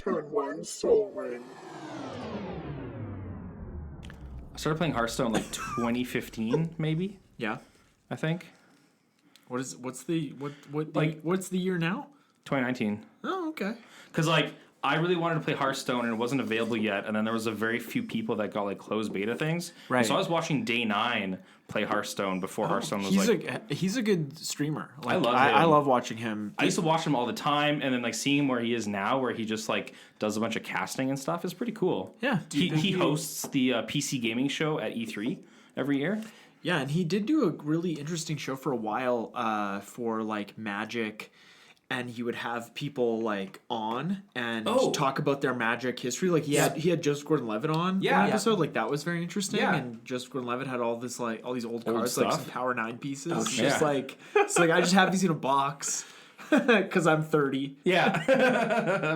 Turn 1, Soul Ring. I started playing Hearthstone like 2015, maybe. Yeah. I think What's the year now? 2019. Oh, okay. Because like I really wanted to play Hearthstone and it wasn't available yet, and then there was a very few people that got like closed beta things. Right. So I was watching Day 9 play Hearthstone before Hearthstone was he's a good streamer. Like, I love him. I love watching him. I used to watch him all the time, and then like seeing him where he is now, where he just like does a bunch of casting and stuff, is pretty cool. Yeah. He hosts the PC gaming show at E3 every year. Yeah, and he did do a really interesting show for a while for like Magic, and he would have people like on and talk about their Magic history. Like he had Joseph Gordon-Levitt on one episode. Like that was very interesting. Yeah. And Joseph Gordon-Levitt had all this like all these old cards, stuff. like some Power 9 pieces. Oh, Just like it's like I just have these in a box because I'm 30. Yeah,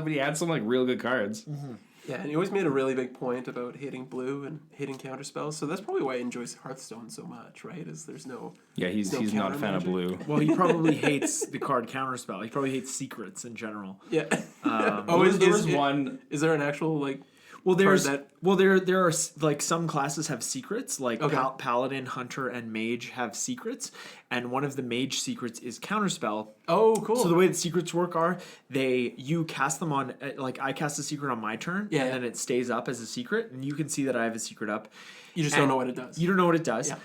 but he had some like real good cards. Mm-hmm. Yeah, and he always made a really big point about hitting blue and hitting counterspells. So that's probably why he enjoys Hearthstone so much, right? Is there's no He's not a fan of blue. Well, he probably hates the card Counterspell. He probably hates secrets in general. Yeah. There was one. Is there an actual like? Well, there that... are like some classes have secrets, like Paladin, Hunter, and Mage have secrets, and one of the Mage secrets is Counterspell. Oh, cool. So the way that secrets work are you cast them on, like I cast a secret on my turn, and then it stays up as a secret, and you can see that I have a secret up. You just don't know what it does. You don't know what it does. Yeah.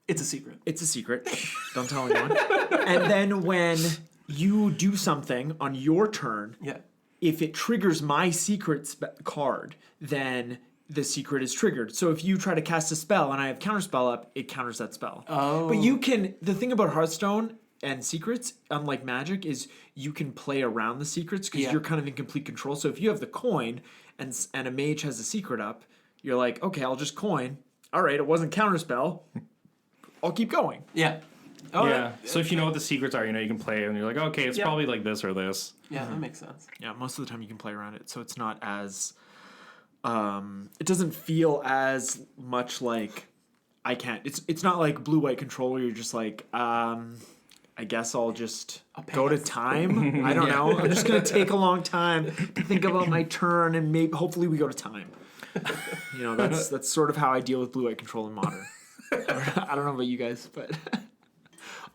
It's a secret. It's a secret. Don't tell anyone. And then when you do something on your turn, if it triggers my secret card, then the secret is triggered. So if you try to cast a spell and I have Counterspell up, it counters that spell. Oh. But you can... The thing about Hearthstone and secrets, unlike Magic, is you can play around the secrets because you're kind of in complete control. So if you have the coin and a mage has a secret up, you're like, okay, I'll just coin. All right, it wasn't Counterspell. I'll keep going. Yeah. Oh, yeah. So if you know what the secrets are, you can play and you're like, okay, it's probably like this or this. Yeah, that makes sense. Yeah, most of the time you can play around it, so it's not as... it doesn't feel as much like I can't... It's not like blue-white control where you're just like, I guess I'll just go to time. I don't know. I'm just going to take a long time to think about my turn, and maybe hopefully we go to time. That's sort of how I deal with blue-white control in Modern. I don't know about you guys, but...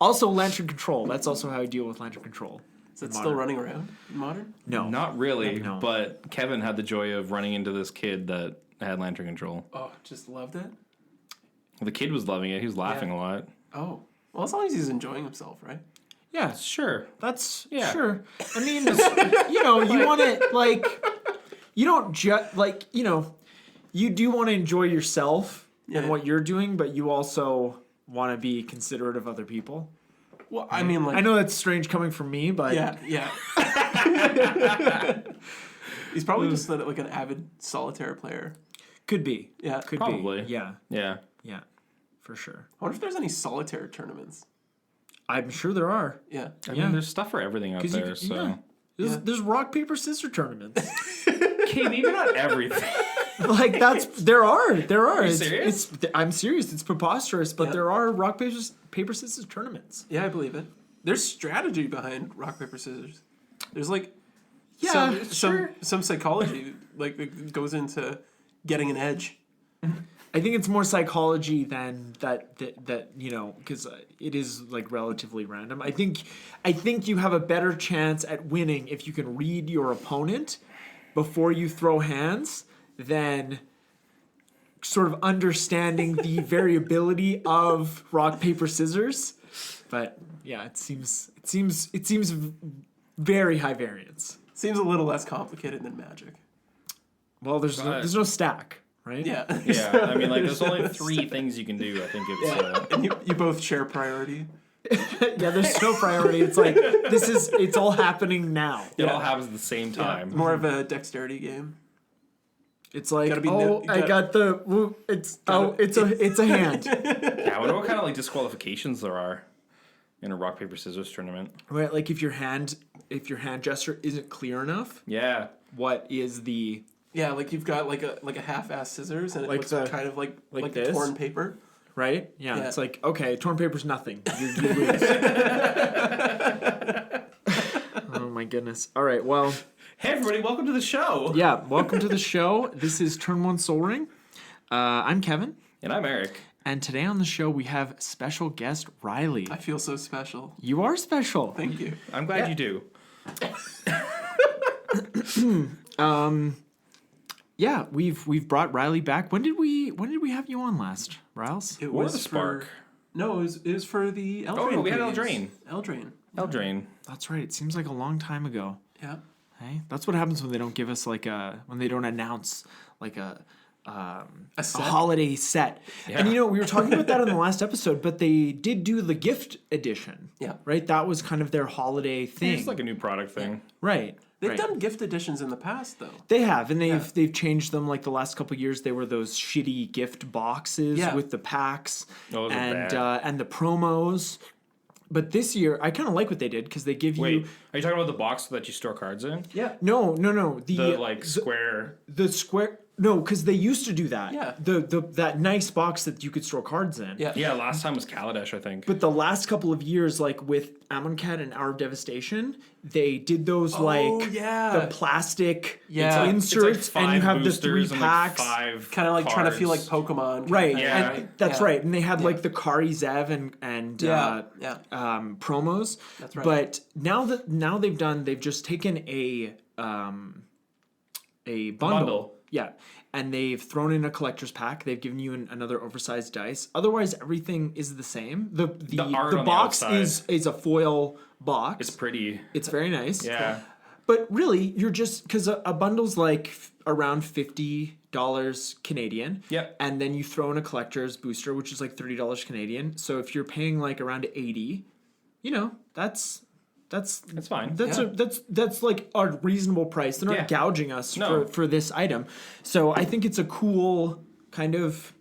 Also, Lantern Control. That's also how I deal with Lantern Control. Is it still running around in Modern? No. Not really, No. but Kevin had the joy of running into this kid that had Lantern Control. Oh, just loved it? The kid was loving it. He was laughing a lot. Oh. Well, as long as he's enjoying himself, right? Yeah, Sure. that's... Yeah. Sure. I mean, you want to, like... You don't just... Like, you do want to enjoy yourself and what you're doing, but you also... want to be considerate of other people. Well, I mean, like... I know that's strange coming from me, but... Yeah. He's probably just like an avid solitaire player. Could be. Yeah. Could Probably. be. Yeah. Yeah. Yeah. For sure. I wonder if there's any solitaire tournaments. I'm sure there are. Yeah. I mean, there's stuff for everything out there, so... There's rock, paper, scissors tournaments. Okay, maybe not everything. Like, there are. Are you serious? I'm serious. It's preposterous, but there are rock, paper, scissors tournaments. Yeah, I believe it. There's strategy behind rock, paper, scissors. There's like some psychology like that goes into getting an edge. I think it's more psychology than that because it is like relatively random. I think you have a better chance at winning if you can read your opponent before you throw hands than sort of understanding the variability of rock, paper, scissors. But yeah, it seems very high variance. Seems a little less complicated than Magic. Well, there's no stack, right? Yeah. Yeah, I mean, like, there's only 3 things you can do. I think it's... And you both share priority. Yeah, there's no priority. It's like, it's all happening now. It all happens at the same time. More of a dexterity game. It's like, Gotta be I got the, it's a hand. Yeah, I wonder what kind of, like, disqualifications there are in a rock, paper, scissors tournament. Right, like if your hand gesture isn't clear enough. Yeah. What is the... Yeah, like you've got like a half-ass scissors and it like looks kind of like this? torn paper. Right? Yeah, it's like, okay, torn paper's nothing. You lose. Oh my goodness. All right, well. Hey, everybody, welcome to the show. Yeah, welcome to the show. This is Turn 1 Soul Ring. I'm Kevin. And I'm Eric. And today on the show, we have special guest Riley. I feel so special. You are special. Thank you. I'm glad you do. Yeah, we've brought Riley back. When did we have you on last, Riles? It Or was the Spark. No, it was for the Eldraine. Oh, no, we had previews. Eldraine. Eldraine. Eldraine. That's right. It seems like a long time ago. Yeah. Hey, that's what happens when they don't give us when they don't announce a set. holiday set. Yeah. And we were talking about that in the last episode, but they did do the gift edition. Yeah. Right? That was kind of their holiday thing. It's like a new product thing. Right. They've right. done gift editions in the past, though. They have, and they've changed them. Like the last couple of years, they were those shitty gift boxes with the packs Those are and bad. And the promos. But this year, I kind of like what they did because they give Wait, you. are you talking about the box that you store cards in? Yeah. No. Square. The square. No, because they used to do that. Yeah. That nice box that you could store cards in. Yeah. Yeah, last time was Kaladesh, I think. But the last couple of years, like with Amonkhet and Hour of Devastation, they did those the plastic inserts, five and you have the 3 boosters and, packs. 5 Kind of like trying to feel like cards. Pokemon. Right, Yeah. and that's right. And they had like the Kari Zev and promos. That's right. But now they've just taken a bundle. Yeah. And they've thrown in a collector's pack. They've given you another oversized dice. Otherwise, everything is the same. The art on the box outside. is a foil box. It's pretty. It's very nice. Yeah. But really, you're just because a bundle's like around $50 Canadian. Yep. And then you throw in a collector's booster, which is like $30 Canadian. So if you're paying like around 80, that's fine. That's like a reasonable price. They're not gouging us for this item. So I think it's a cool kind of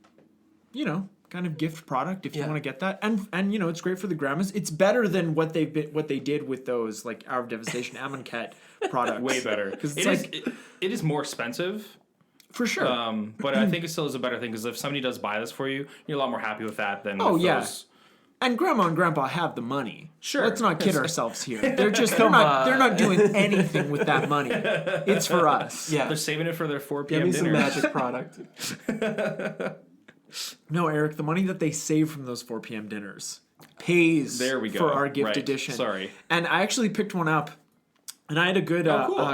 gift product if you want to get that. And it's great for the grandmas. It's better than what they did with those like Hour of Devastation Amonkhet products. Way better. Because it is more expensive. For sure. But I think it still is a better thing because if somebody does buy this for you, you're a lot more happy with that than those. And Grandma and Grandpa have the money. Sure. Let's not kid ourselves here. They're not doing anything with that money. It's for us. Yeah. They're saving it for their 4 Give p.m. me dinner. some magic product. No, Eric, the money that they save from those 4 p.m. dinners pays for our gift edition. Sorry. And I actually picked one up, and I had a good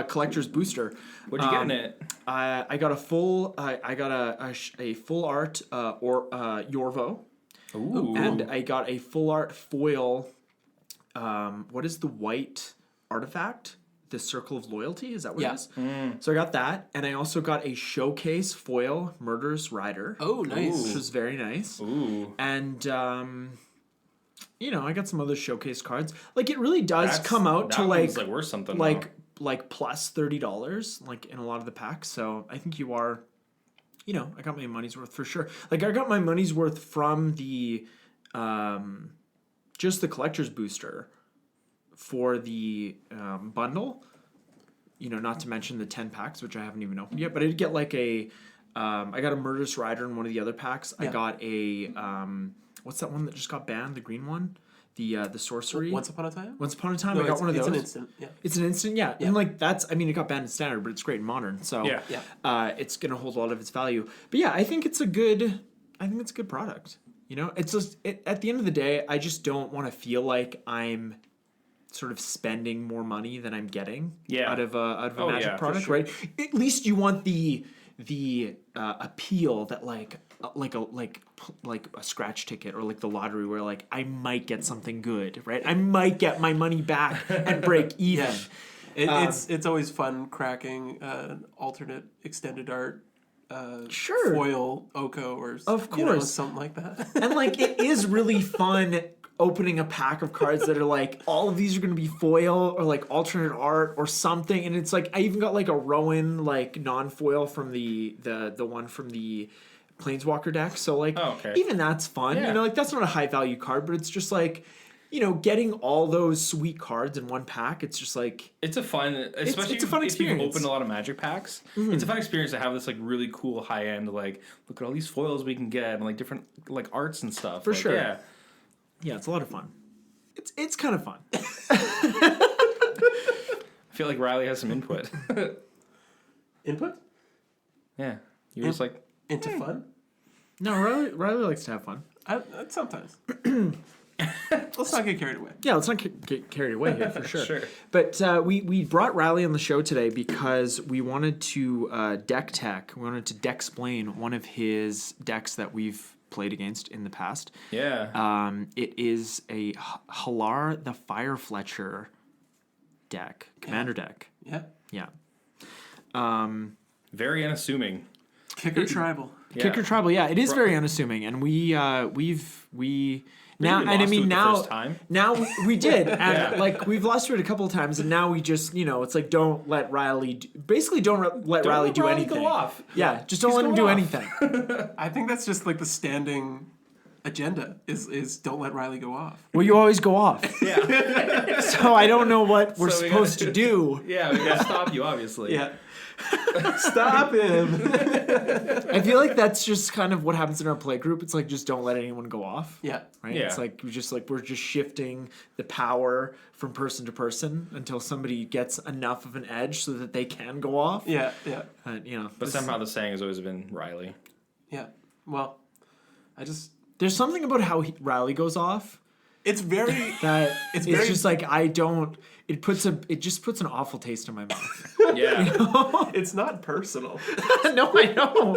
collector's booster. What'd you get in it? I got a full full art Yorvo. Ooh. And I got a full art foil. What is the white artifact? The Circle of Loyalty? Is that what it is? So I got that, and I also got a showcase foil Murderous Rider. Oh, nice. Which was very nice. Ooh. And I got some other showcase cards. Like it really does come out to like worth something. like plus $30 like in a lot of the packs. So I think you are. I got my money's worth for sure. Like I got my money's worth from the, just the collector's booster, for the bundle. Not to mention the 10 packs, which I haven't even opened yet. But I did get like I got a Murderous Rider in one of the other packs. Yeah. I got a what's that one that just got banned? The green one. The sorcery. Once Upon a Time? Once Upon a Time, I got one of those. It's an instant, yeah. It's an instant, yeah. And like it got banned in standard, but it's great in modern. So it's gonna hold a lot of its value. But yeah, I think it's a good product. It's just at the end of the day, I just don't want to feel like I'm sort of spending more money than I'm getting out of a Magic product, right? At least you want the appeal that like a scratch ticket or like the lottery where like I might get something good, right? I might get my money back and break even. It's always fun cracking alternate extended art foil Oko or of course something like that. And like it is really fun opening a pack of cards that are like all of these are going to be foil or like alternate art or something, and it's like I even got like a Rowan like non-foil from the one from the Planeswalker deck, so like even that's fun. Like that's not a high value card, but it's just like getting all those sweet cards in one pack. It's just like it's a fun, especially it's a fun experience. If you've opened a lot of Magic packs. It's a fun experience to have this like really cool high end like look at all these foils we can get and like different like arts and stuff. For sure. Yeah, it's a lot of fun. It's kind of fun. I feel like Riley has some input. Input Yeah. You're just like, into fun. No, Riley likes to have fun. Sometimes. Let's not get carried away. Yeah, let's not get carried away here for sure. Sure. But we brought Riley on the show today because we wanted to deck tech. We wanted to dexplain one of his decks that we've played against in the past. yeah. It is a Hallar the Firefletcher deck, commander deck. Yeah. Yeah. Very unassuming. Kicker tribal. Yeah. Kicker Tribal, yeah, it is very unassuming, and we now, and I mean now, first time. now we did, and Yeah. like we've lost to it a couple of times, and now we just, it's like don't let Riley, basically don't let Riley do anything. Go off. Yeah, just don't let him go do off. anything. I think that's just like the standing agenda is don't let Riley go off. Well, you always go off, Yeah. so I don't know what we're So we supposed gotta- to do. Yeah, we gotta stop you, obviously. Yeah. Stop him. I feel like that's just kind of what happens in our play group. It's like just don't let anyone go off. Yeah. Right? Yeah. It's like we're just shifting the power from person to person until somebody gets enough of an edge so that they can go off. Yeah. Yeah. But somehow the saying has always been Riley. Yeah. Well, There's something about how Riley goes off it's very that It's it's very- just like it just puts an awful taste in my mouth. Yeah. it's not personal. No, I know.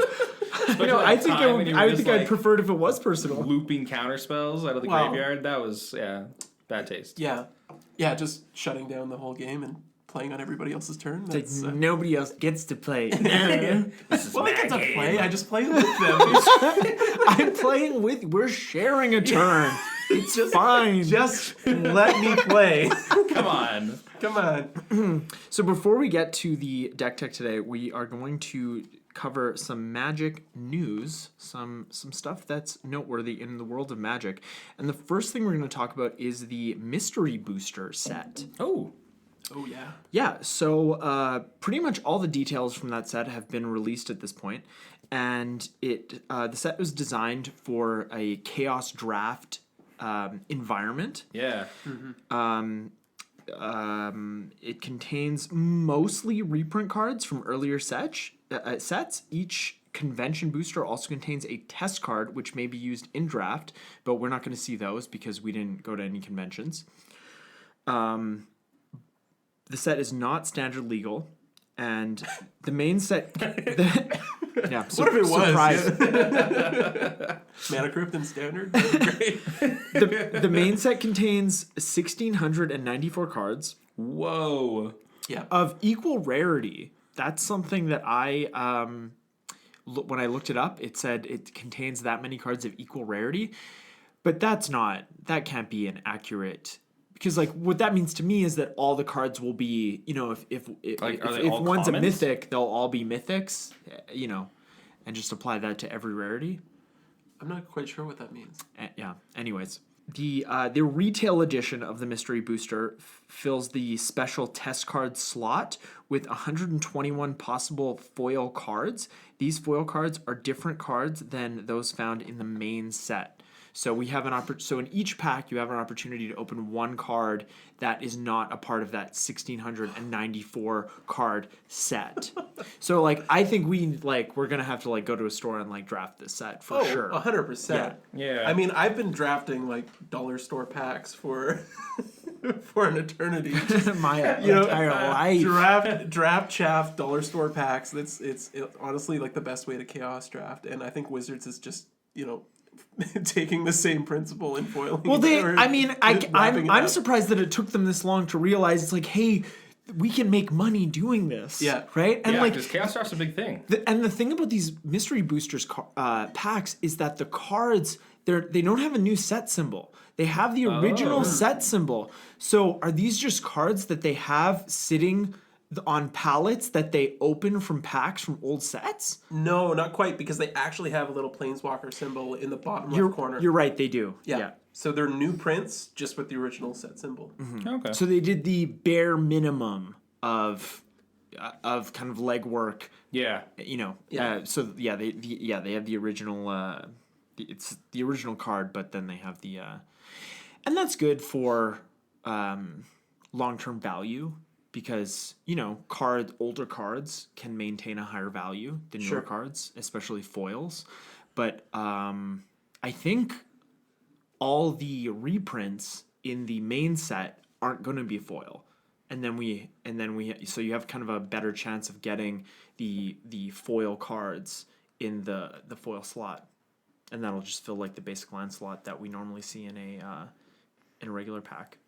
I think time when you were I just, think I'd like, prefer it if it was personal. Looping counter spells out of the Wow. graveyard. That was, bad taste. Yeah. Yeah, just shutting down the whole game and playing on everybody else's turn. It's That's, like nobody else gets to play. This is well, I get my to game. play. I just play with them. I'm playing with. We're sharing a turn. It's Just- fine. just let me play. Come on. Come on. So before we get to the deck tech today, we are going to cover some Magic news, some stuff that's noteworthy in the world of Magic. And the first thing we're going to talk about is the Mystery Booster set. Oh. Oh yeah. Yeah, so pretty much all the details from that set have been released at this point, and the set was designed for a Chaos Draft environment. Yeah. It contains mostly reprint cards from earlier sets. Each convention booster also contains a test card, which may be used in draft, but we're not going to see those because we didn't go to any conventions. The set is not standard legal, and the main set. Yeah, What if it was? surprise. Mana Crypt and Standard? That'd be great. The main set contains 1,694 cards Whoa. Yeah. of equal rarity. That's something that I, when I looked it up, it said it contains that many cards of equal rarity, but that can't be an accurate. Because like what that means to me is that all the cards will be, if Like, are they all one's a commons? mythic, they'll all be mythics, and just apply that to every rarity. I'm not quite sure what that means. Yeah. Anyways, the retail edition of the Mystery Booster fills the special test card slot with 121 possible foil cards. These foil cards are different cards than those found in the main set. So we have so in each pack you have an opportunity to open one card that is not a part of that 1,694 card set. So like I think we're gonna have to go to a store and draft this set for sure. 100%. Yeah. I mean, I've been drafting dollar store packs for for an eternity. My entire life. Draft chaff dollar store packs. It's honestly the best way to chaos draft, and I think Wizards is just taking the same principle in foiling. Well, wrapping it I'm up. surprised that it took them this long to realize it's hey, we can make money doing this. Yeah. Right. And Yeah, because Chaos Draft's a big thing. the thing about these Mystery Boosters packs is that the cards they don't have a new set symbol. They have the original set symbol. So are these just cards that they have sitting on pallets that they open from packs from old sets? No, not quite, because they actually have a little planeswalker symbol in the bottom left corner. You're right, they do. Yeah. So they're new prints, just with the original set symbol. Okay. So they did the bare minimum of kind of legwork. Yeah. Yeah. They have the original. It's the original card, but then they have the, and that's good for long-term value because older cards can maintain a higher value than newer cards, especially foils. But I think all the reprints in the main set aren't going to be foil, and then we so you have kind of a better chance of getting the foil cards in the foil slot, and that'll just fill like the basic land slot that we normally see in a regular pack.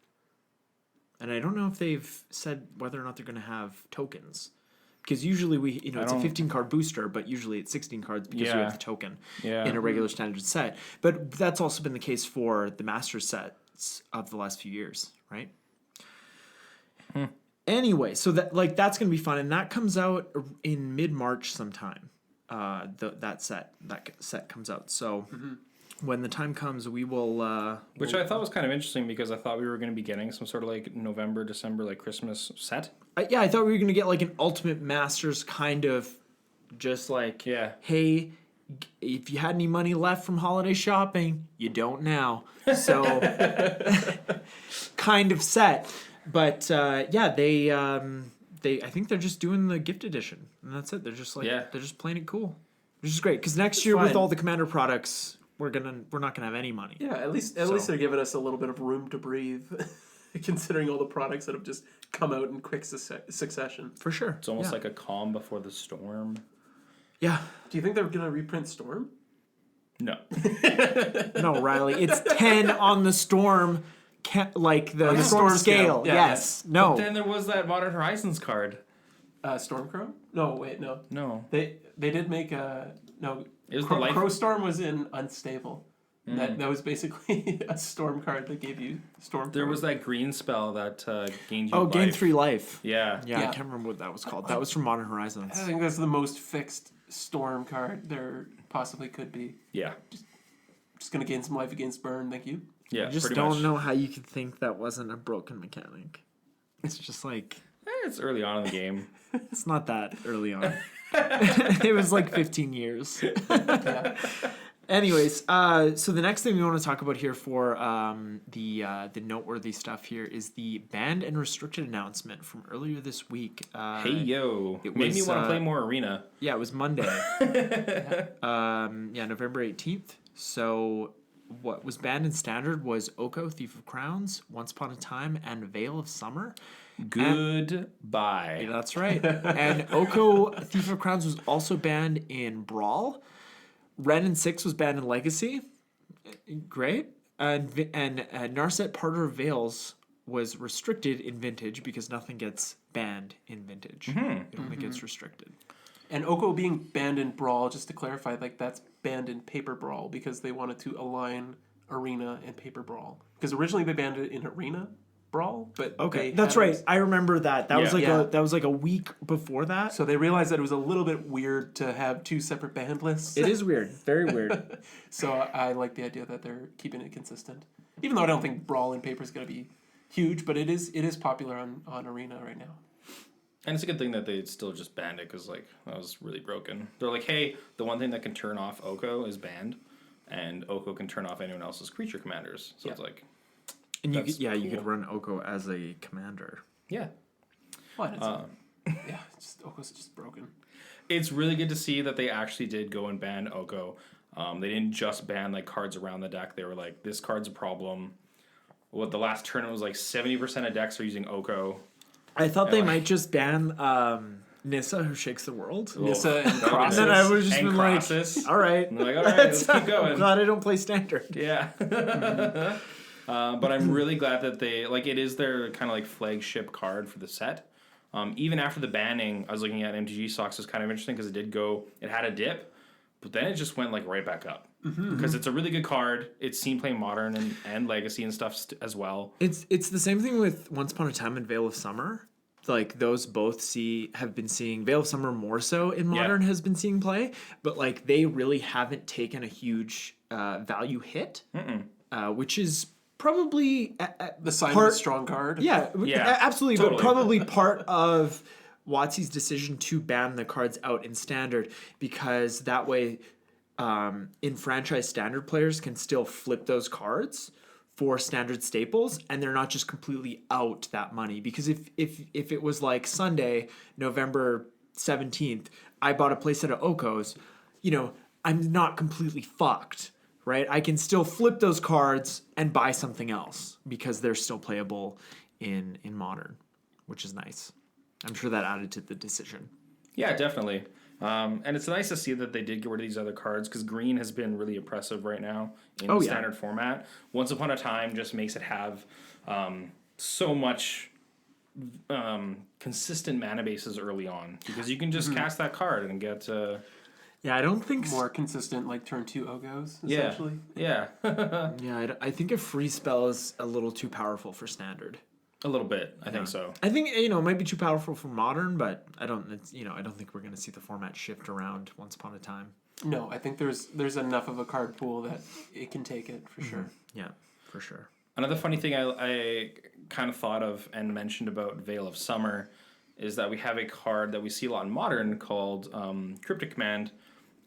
And I don't know if they've said whether or not they're going to have tokens. Because usually it's a 15 card booster, but usually it's 16 cards because you have the token in a regular standard set. But that's also been the case for the Master sets of the last few years, right? Anyway, so that's going to be fun. And that comes out in mid-March sometime. That set comes out. So when the time comes, we will... Which I thought was kind of interesting because I thought we were going to be getting some sort of like November, December, like Christmas set. I thought we were going to get like an Ultimate Masters kind of just like, hey, if you had any money left from holiday shopping, you don't now. So kind of set. But they I think they're just doing the gift edition. And that's it. They're just like, they're just playing it cool. Which is great because next year with all the Commander products, we're not gonna have any money. Yeah, at least they're giving us a little bit of room to breathe, considering all the products that have just come out in quick succession. For sure, it's almost like a calm before the storm. Yeah. Do you think they're gonna reprint Storm? No. No, Riley. It's 10 on the Storm, like the storm scale. Yes. Yeah. No. But then there was that Modern Horizons card. Stormcrow? No, wait, no. No. They did make a no. It was Crowstorm was in Unstable. That was basically a storm card that gave you storm. There was that green spell that gained you life. Gain 3 life. Yeah. I can't remember what that was called. That was from Modern Horizons. I think that's the most fixed storm card there possibly could be. Yeah. Just gonna gain some life against burn, thank you. Yeah, I just don't know how you could think that wasn't a broken mechanic. It's just like... it's early on in the game. It's not that early on. It was like 15 years. Yeah. Anyways, so the next thing we want to talk about here for the noteworthy stuff here is the banned and restricted announcement from earlier this week. Hey yo, it made me want to play more Arena. Yeah, it was Monday. November 18th. So what was banned in Standard was Oko, Thief of Crowns, Once Upon a Time, and Veil of Summer. Goodbye. That's right. And Oko, Thief of Crowns was also banned in Brawl. Ren and 6 was banned in Legacy. Great. And Narset Parter of Veils was restricted in Vintage because nothing gets banned in Vintage. It only gets restricted. And Oko being banned in Brawl, just to clarify, like that's banned in Paper Brawl because they wanted to align Arena and Paper Brawl. Because originally they banned it in Arena Brawl, but that's right. I remember that. That was like a week before that. So they realized that it was a little bit weird to have 2 separate banned lists. It is weird, very weird. So I like the idea that they're keeping it consistent, even though I don't think Brawl and Paper is going to be huge, but it is popular on Arena right now. And it's a good thing that they still just banned it because like that was really broken. They're like, hey, the one thing that can turn off Oko is banned, and Oko can turn off anyone else's creature commanders. So it's like. And you could run Oko as a commander. Yeah. What? Oko's just broken. It's really good to see that they actually did go and ban Oko. They didn't just ban like cards around the deck. They were like, this card's a problem. The last tournament was like 70% of decks are using Oko. I thought they might just ban Nissa, who shakes the world. Nissa and Crosses. And then I would have just been like, all right. Let's keep going. I'm glad I don't play Standard. Yeah. But I'm really glad that they, like, it is their kind of like flagship card for the set. Even after the banning, I was looking at MTG stocks. It's kind of interesting because it had a dip, but then it just went like right back up. Because it's a really good card. It's seen playing Modern and Legacy and stuff as well. It's the same thing with Once Upon a Time and Veil of Summer. Like those both have been seeing Veil of Summer more so in Modern has been seeing play, but like they really haven't taken a huge value hit, which is probably the sign of a strong card. Yeah, absolutely. Totally. But probably part of WotC's decision to ban the cards out in Standard because that way, in franchise Standard players can still flip those cards for standard staples, and they're not just completely out that money. Because if it was like Sunday, November 17th, I bought a playset of Okos, I'm not completely fucked, right? I can still flip those cards and buy something else because they're still playable in Modern, which is nice. I'm sure that added to the decision. Yeah, definitely. And it's nice to see that they did get rid of these other cards because green has been really oppressive right now in the standard format. Once Upon a Time just makes it have so much consistent mana bases early on because you can just cast that card and get... Yeah, I don't think... More consistent, like turn 2 Ogos, essentially. Yeah. Yeah, I think a free spell is a little too powerful for standard. A little bit, I think so. I think it might be too powerful for Modern, but I don't think we're going to see the format shift around Once Upon a Time. No, I think there's enough of a card pool that it can take it for sure. Yeah, for sure. Another funny thing I kind of thought of and mentioned about Veil of Summer is that we have a card that we see a lot in Modern called Cryptic Command.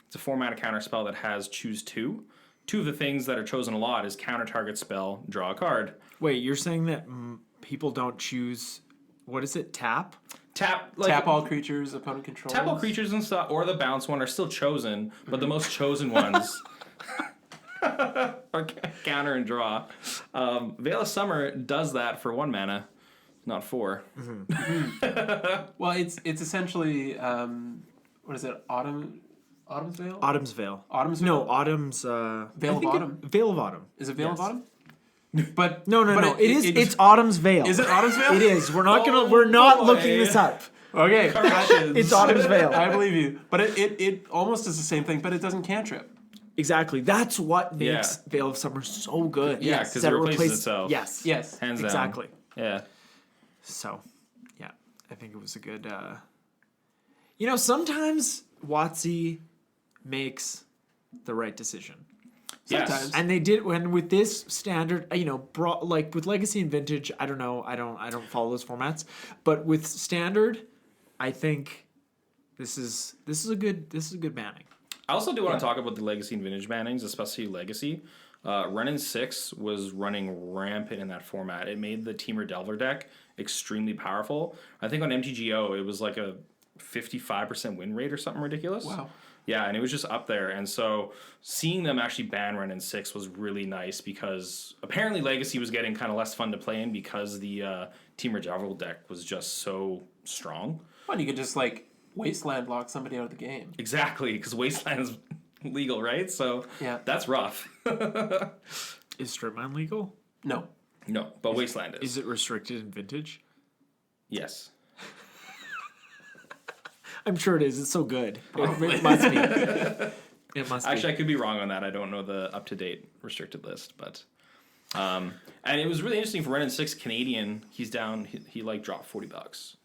It's a 4-mana counter spell that has choose 2. 2 of the things that are chosen a lot is counter target spell, draw a card. Wait, you're saying that people don't choose, what is it, tap? Tap all creatures opponent controls. Tap all creatures and stuff, or the bounce one are still chosen, but the most chosen ones are counter and draw. Veil of Summer does that for 1 mana, not 4. Well, it's essentially what is it? Autumn's Veil? Autumn's Veil. Autumn's Veil? No, Autumn's... Veil of Autumn? Veil of Autumn. Is it Veil Yes. of Autumn? But No. It's Autumn's Veil. Is it Autumn's Veil? It is. We're not boy. looking this up. Okay. It's Autumn's Veil. I believe you. But it almost is the same thing, but it doesn't cantrip. Exactly. That's what makes Veil of Summer so good. Yeah, because it replaces itself. Yes. Yes. Hands down. Exactly. Yeah. So, yeah, I think it was a good... sometimes WotC makes the right decision. Yes. Sometimes. And they did with this standard, like with Legacy and Vintage, I don't know, I don't follow those formats, but with standard, I think this is a good banning. I also do want to talk about the Legacy and Vintage bannings, especially Legacy. Renin 6 was running rampant in that format. It made the Temur Delver deck extremely powerful. I think on MTGO it was like a 55% win rate or something ridiculous. Wow. Yeah, and it was just up there. And so seeing them actually ban Renin 6 was really nice because apparently Legacy was getting kind of less fun to play in because the Temur Delver deck was just so strong. Well, you could just Wasteland lock somebody out of the game. Exactly, because Wasteland is legal, right? So that's rough. Is Strip Mine legal? No. No, but Wasteland is. Is it restricted in Vintage? Yes. I'm sure it is. It's so good. It must be. It must be. Actually, I could be wrong on that. I don't know the up-to-date restricted list, but... and it was really interesting for Renin 6 Canadian. He's down. He dropped $40.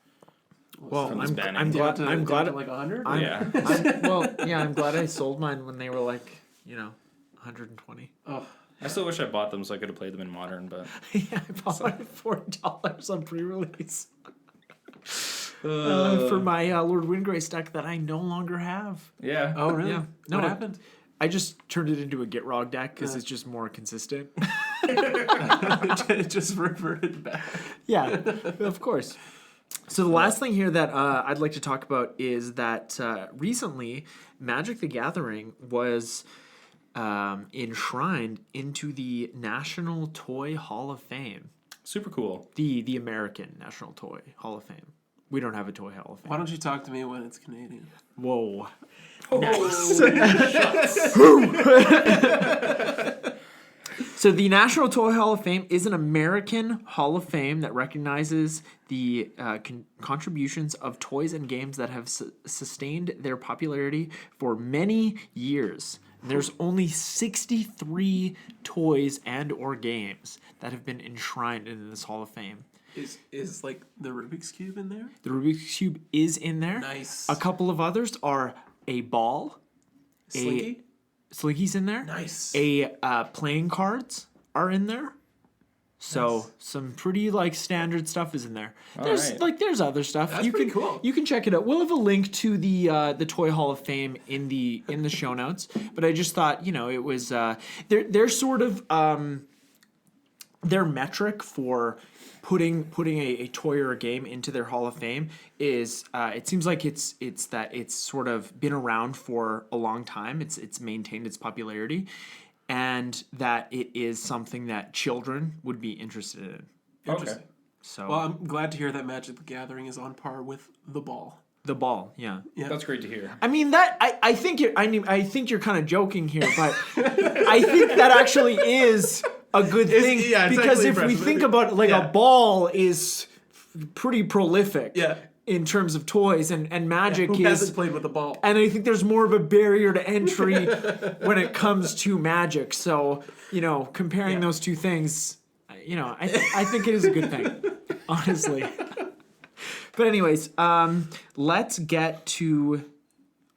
Well, from this banning. I'm glad. I'm glad. 100. I'm glad I sold mine when they were 120. Oh, I still wish I bought them so I could have played them in Modern, but... Yeah, I bought mine at $40 on pre-release. For my Lord Windgrace deck that I no longer have. Yeah. Oh, really? Yeah. What happened? I just turned it into a Gitrog deck because it's just more consistent. It just reverted back. Yeah, of course. So the last thing here that I'd like to talk about is that recently Magic the Gathering was enshrined into the National Toy Hall of Fame. Super cool. The American National Toy Hall of Fame. We don't have a Toy Hall of Fame. Why don't you talk to me when it's Canadian? Whoa. Nice. So the National Toy Hall of Fame is an American Hall of Fame that recognizes the contributions of toys and games that have sustained their popularity for many years. And there's only 63 toys and or games that have been enshrined in this Hall of Fame. Is the Rubik's Cube in there? The Rubik's Cube is in there. Nice. A couple of others are a ball. Slinky? Slinky's in there. Nice. Playing cards are in there. So Nice. some pretty there's stuff is in there. There's right. there's other stuff. That's pretty cool. You can check it out. We'll have a link to the Toy Hall of Fame in the show notes. But I just thought it was they're sort of their metric for putting a toy or a game into their Hall of Fame is it seems like it's that it's sort of been around for a long time. It's maintained its popularity, and that it is something that children would be interested in. Interesting. So Well, I'm glad to hear that Magic the Gathering is on par with the ball. the ball, yeah. That's great to hear. I mean that I think I think you're kind of joking here, but I think that actually is a good thing because if we think about like a ball is pretty prolific in terms of toys and Magic Who hasn't played with the ball? and I think there's more of a barrier to entry when it comes to Magic. So, comparing those two things, I think it is a good thing, honestly. But anyways, let's get to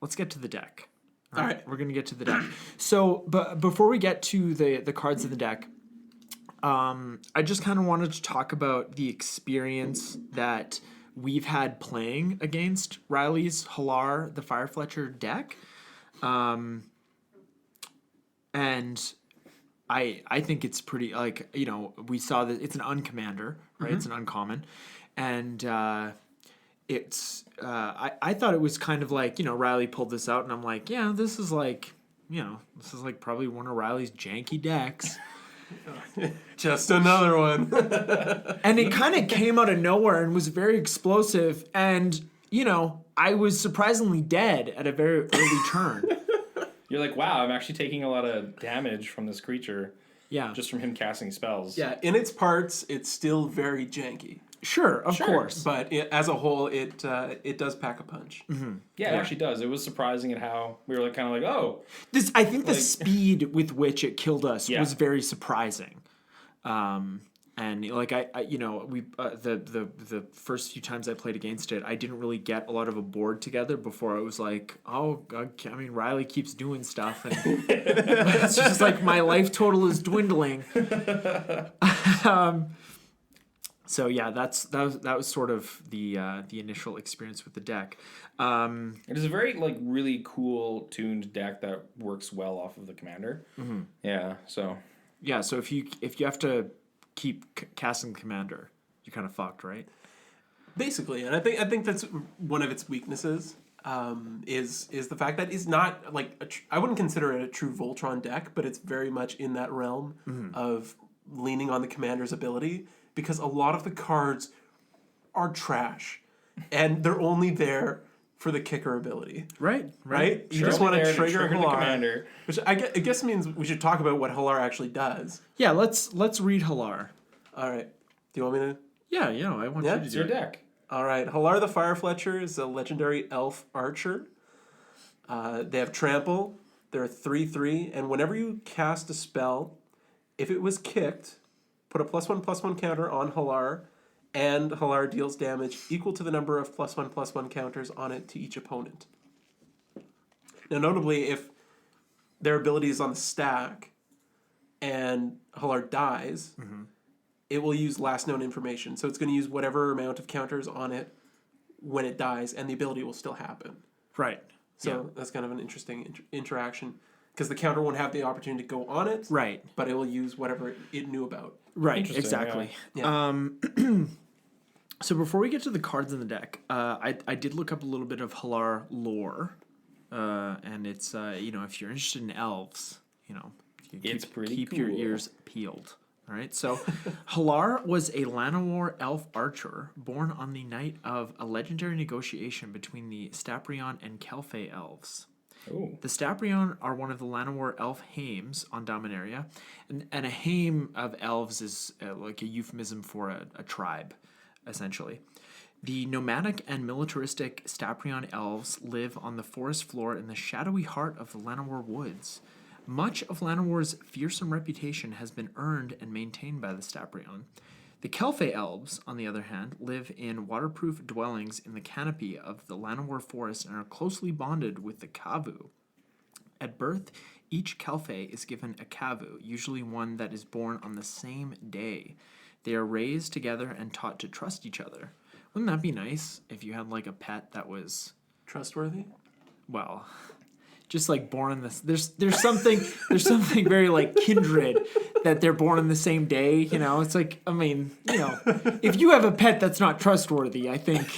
the deck. All right. We're gonna get to the deck. So, but before we get to the cards in the deck, I just kind of wanted to talk about the experience that we've had playing against Riley's Hallar, the Firefletcher deck, and I think it's pretty we saw that it's an uncommander, right? It's an uncommon, and it's I thought it was kind of like Riley pulled this out and I'm like, yeah, this is like probably one of Riley's janky decks. Just another one. And it kind of came out of nowhere and was very explosive, and I was surprisingly dead at a very early turn. You're like, wow, I'm actually taking a lot of damage from this creature. Yeah. Just from him casting spells. Yeah, in its parts, it's still very janky. Sure, of course. But as a whole, it does pack a punch. Mm-hmm. Yeah, it actually does. It was surprising at how we were kind of like, oh. I think the speed with which it killed us was very surprising. And like the first few times I played against it, I didn't really get a lot of a board together before I was like, oh, I mean, Riley keeps doing stuff, and it's just like my life total is dwindling. So yeah, that was sort of the initial experience with the deck. It is a very really cool tuned deck that works well off of the commander. Mm-hmm. Yeah. So. Yeah. So if you have to keep casting commander, you're kind of fucked, right? Basically, and I think that's one of its weaknesses. Is the fact that it's not I wouldn't consider it a true Voltron deck, but it's very much in that realm of leaning on the commander's ability, because a lot of the cards are trash, and they're only there for the kicker ability. Right. You just want to trigger the Hallar, commander. which I guess means we should talk about what Hallar actually does. Yeah, let's read Hallar. All right. Do you want me to? Yeah, I want you to It's do your it. deck. All right. Hallar the Firefletcher is a legendary elf archer. They have trample. They're a 3/3, and whenever you cast a spell, if it was kicked, put a +1/+1 counter on Hallar, and Hallar deals damage equal to the number of +1/+1 counters on it to each opponent. Now, notably, if their ability is on the stack and Hallar dies, it will use last known information. So it's going to use whatever amount of counters on it when it dies, and the ability will still happen. Right. So that's kind of an interesting interaction, because the counter won't have the opportunity to go on it. Right. But it will use whatever it knew about. Right. Exactly. Yeah. So before we get to the cards in the deck, I did look up a little bit of Hallar lore, and it's if you're interested in elves, It's pretty keep your cool. ears peeled. All right. So Hallar was a Llanowar elf archer born on the night of a legendary negotiation between the Staprion and Kelfey elves. Ooh. The Staprion are one of the Llanowar elf hames on Dominaria, and a hame of elves is like a euphemism for a tribe, essentially. The nomadic and militaristic Staprion elves live on the forest floor in the shadowy heart of the Llanowar woods. Much of Llanowar's fearsome reputation has been earned and maintained by the Staprion. The Kelfey elves, on the other hand, live in waterproof dwellings in the canopy of the Llanowar forest and are closely bonded with the Kavu. At birth, each Kelfey is given a Kavu, usually one that is born on the same day. They are raised together and taught to trust each other. Wouldn't that be nice if you had a pet that was... Trustworthy? Well, just like born in this. There's something very like kindred that they're born in the same day. You know, it's like, I mean, you know, if you have a pet that's not trustworthy, I think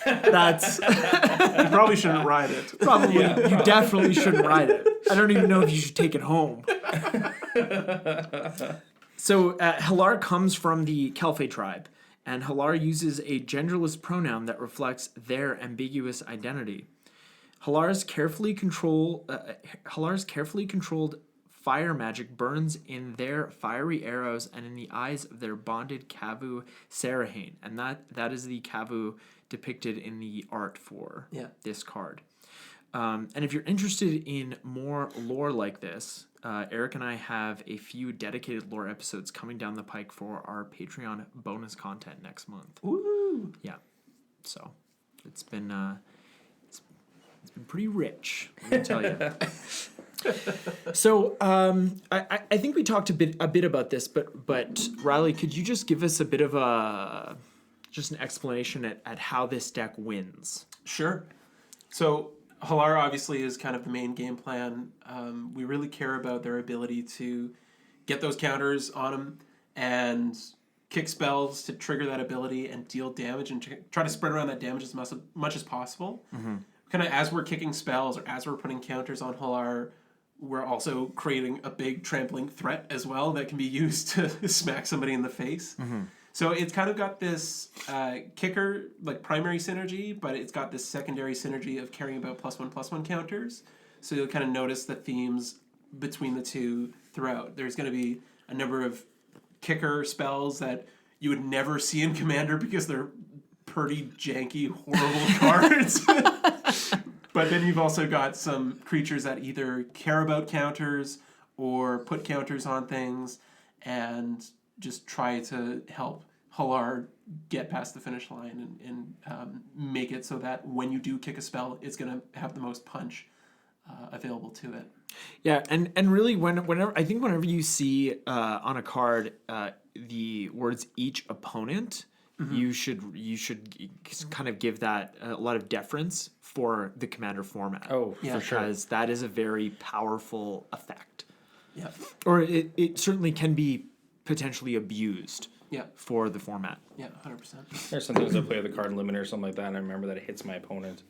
that's You probably shouldn't ride it. probably you definitely shouldn't ride it. I don't even know if you should take it home. So Hallar comes from the Kelfe tribe, and Hallar uses a genderless pronoun that reflects their ambiguous identity. Hallar's carefully controlled fire magic burns in their fiery arrows and in the eyes of their bonded Kavu Sarahane, and that is the Kavu depicted in the art for this card. And if you're interested in more lore like this, Eric and I have a few dedicated lore episodes coming down the pike for our Patreon bonus content next month. Woo! Yeah, so it's been pretty rich, let me tell you. So I think we talked a bit about this, but Riley, could you just give us a bit of an explanation at how this deck wins? Sure. So Hallar obviously is kind of the main game plan. We really care about their ability to get those counters on them and kick spells to trigger that ability and deal damage and try to spread around that damage as much as possible. Mm-hmm. Kind of as we're kicking spells or as we're putting counters on Hallar, we're also creating a big trampling threat as well that can be used to smack somebody in the face. Mm-hmm. So it's kind of got this kicker, like primary synergy, but it's got this secondary synergy of caring about +1/+1 counters. So you'll kind of notice the themes between the two throughout. There's going to be a number of kicker spells that you would never see in Commander because they're pretty janky, horrible cards. But then you've also got some creatures that either care about counters or put counters on things and just try to help Hallar get past the finish line and make it so that when you do kick a spell, it's going to have the most punch available to it. Yeah, and really whenever you see on a card the words each opponent, mm-hmm. you should kind of give that a lot of deference for the Commander format. Oh, yeah, for sure. Because that is a very powerful effect. Yeah. Or it certainly can be potentially abused. Yeah. For the format. Yeah, 100%. There's sometimes I play with a card limiter or something like that, and I remember that it hits my opponent.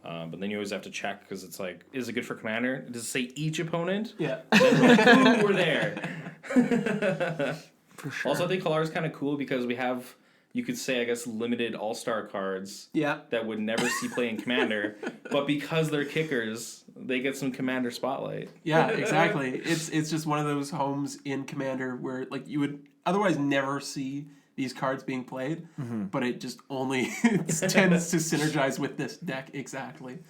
But then you always have to check because it's like, is it good for Commander? Does it say each opponent? Yeah. Then we're like, ooh, we're there. For sure. Also, I think Hallar is kind of cool because we have, you could say, I guess, limited all-star cards that would never see play in Commander. But because they're kickers, they get some Commander spotlight. Yeah, exactly. It's just one of those homes in Commander where like you would otherwise never see these cards being played, mm-hmm. but it just only tends to synergize with this deck exactly.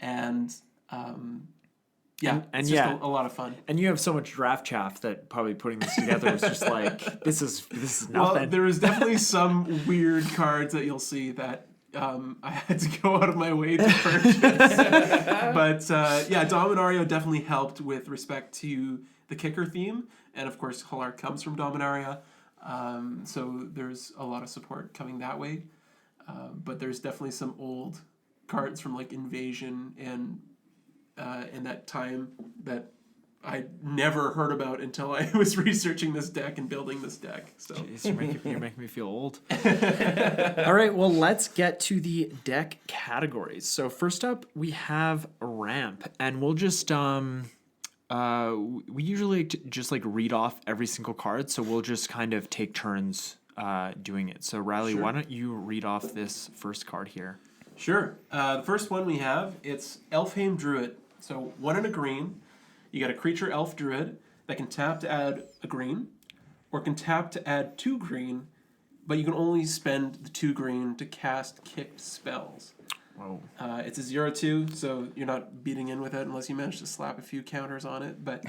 And it's just a lot of fun. And you have so much draft chaff that probably putting this together is just like, this is nothing. Well, there is definitely some weird cards that you'll see that I had to go out of my way to purchase. But Dominario definitely helped with respect to the kicker theme. And of course, Hallar comes from Dominaria. So there's a lot of support coming that way. But there's definitely some old cards from like Invasion and that time that I never heard about until I was researching this deck and building this deck. So jeez, you're making me feel old. All right, well, let's get to the deck categories. So first up, we have Ramp, and we'll just we usually just like read off every single card, so we'll just kind of take turns doing it. So Riley, Why don't you read off this first card here? Sure. The first one we have, it's Elfheim Druid. So 1 and a green. You got a creature elf druid that can tap to add a green, or can tap to add 2 green, but you can only spend the 2 green to cast kicked spells. Whoa. It's a 0/2, so you're not beating in with it unless you manage to slap a few counters on it. But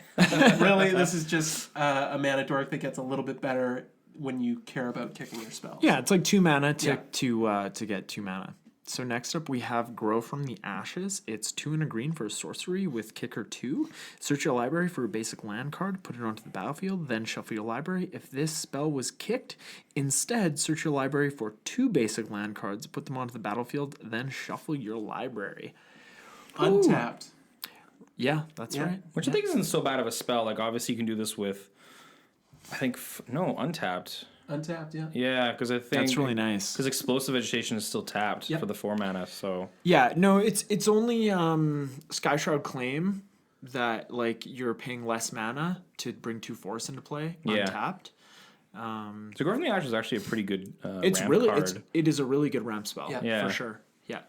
really, this is just a mana dork that gets a little bit better when you care about kicking your spells. Yeah, it's like 2 mana to get 2 mana. So next up we have Grow from the Ashes. It's 2 and a green for a sorcery with kicker 2. Search your library for a basic land card, put it onto the battlefield, then shuffle your library. If this spell was kicked, instead search your library for 2 basic land cards, put them onto the battlefield, then shuffle your library. Untapped. Yeah, that's right. Which I think isn't so bad of a spell. Like, obviously, you can do this with, I think, untapped. Untapped, yeah. Yeah, because I think That's really nice. Because explosive vegetation is still tapped for the 4 mana. So Yeah, no, it's only Sky Shroud Claim that like you're paying less mana to bring 2 force into play untapped. So Growth in the Ash is actually a pretty good It's ramp really card. it is a really good ramp spell. Yeah. For sure. Yeah.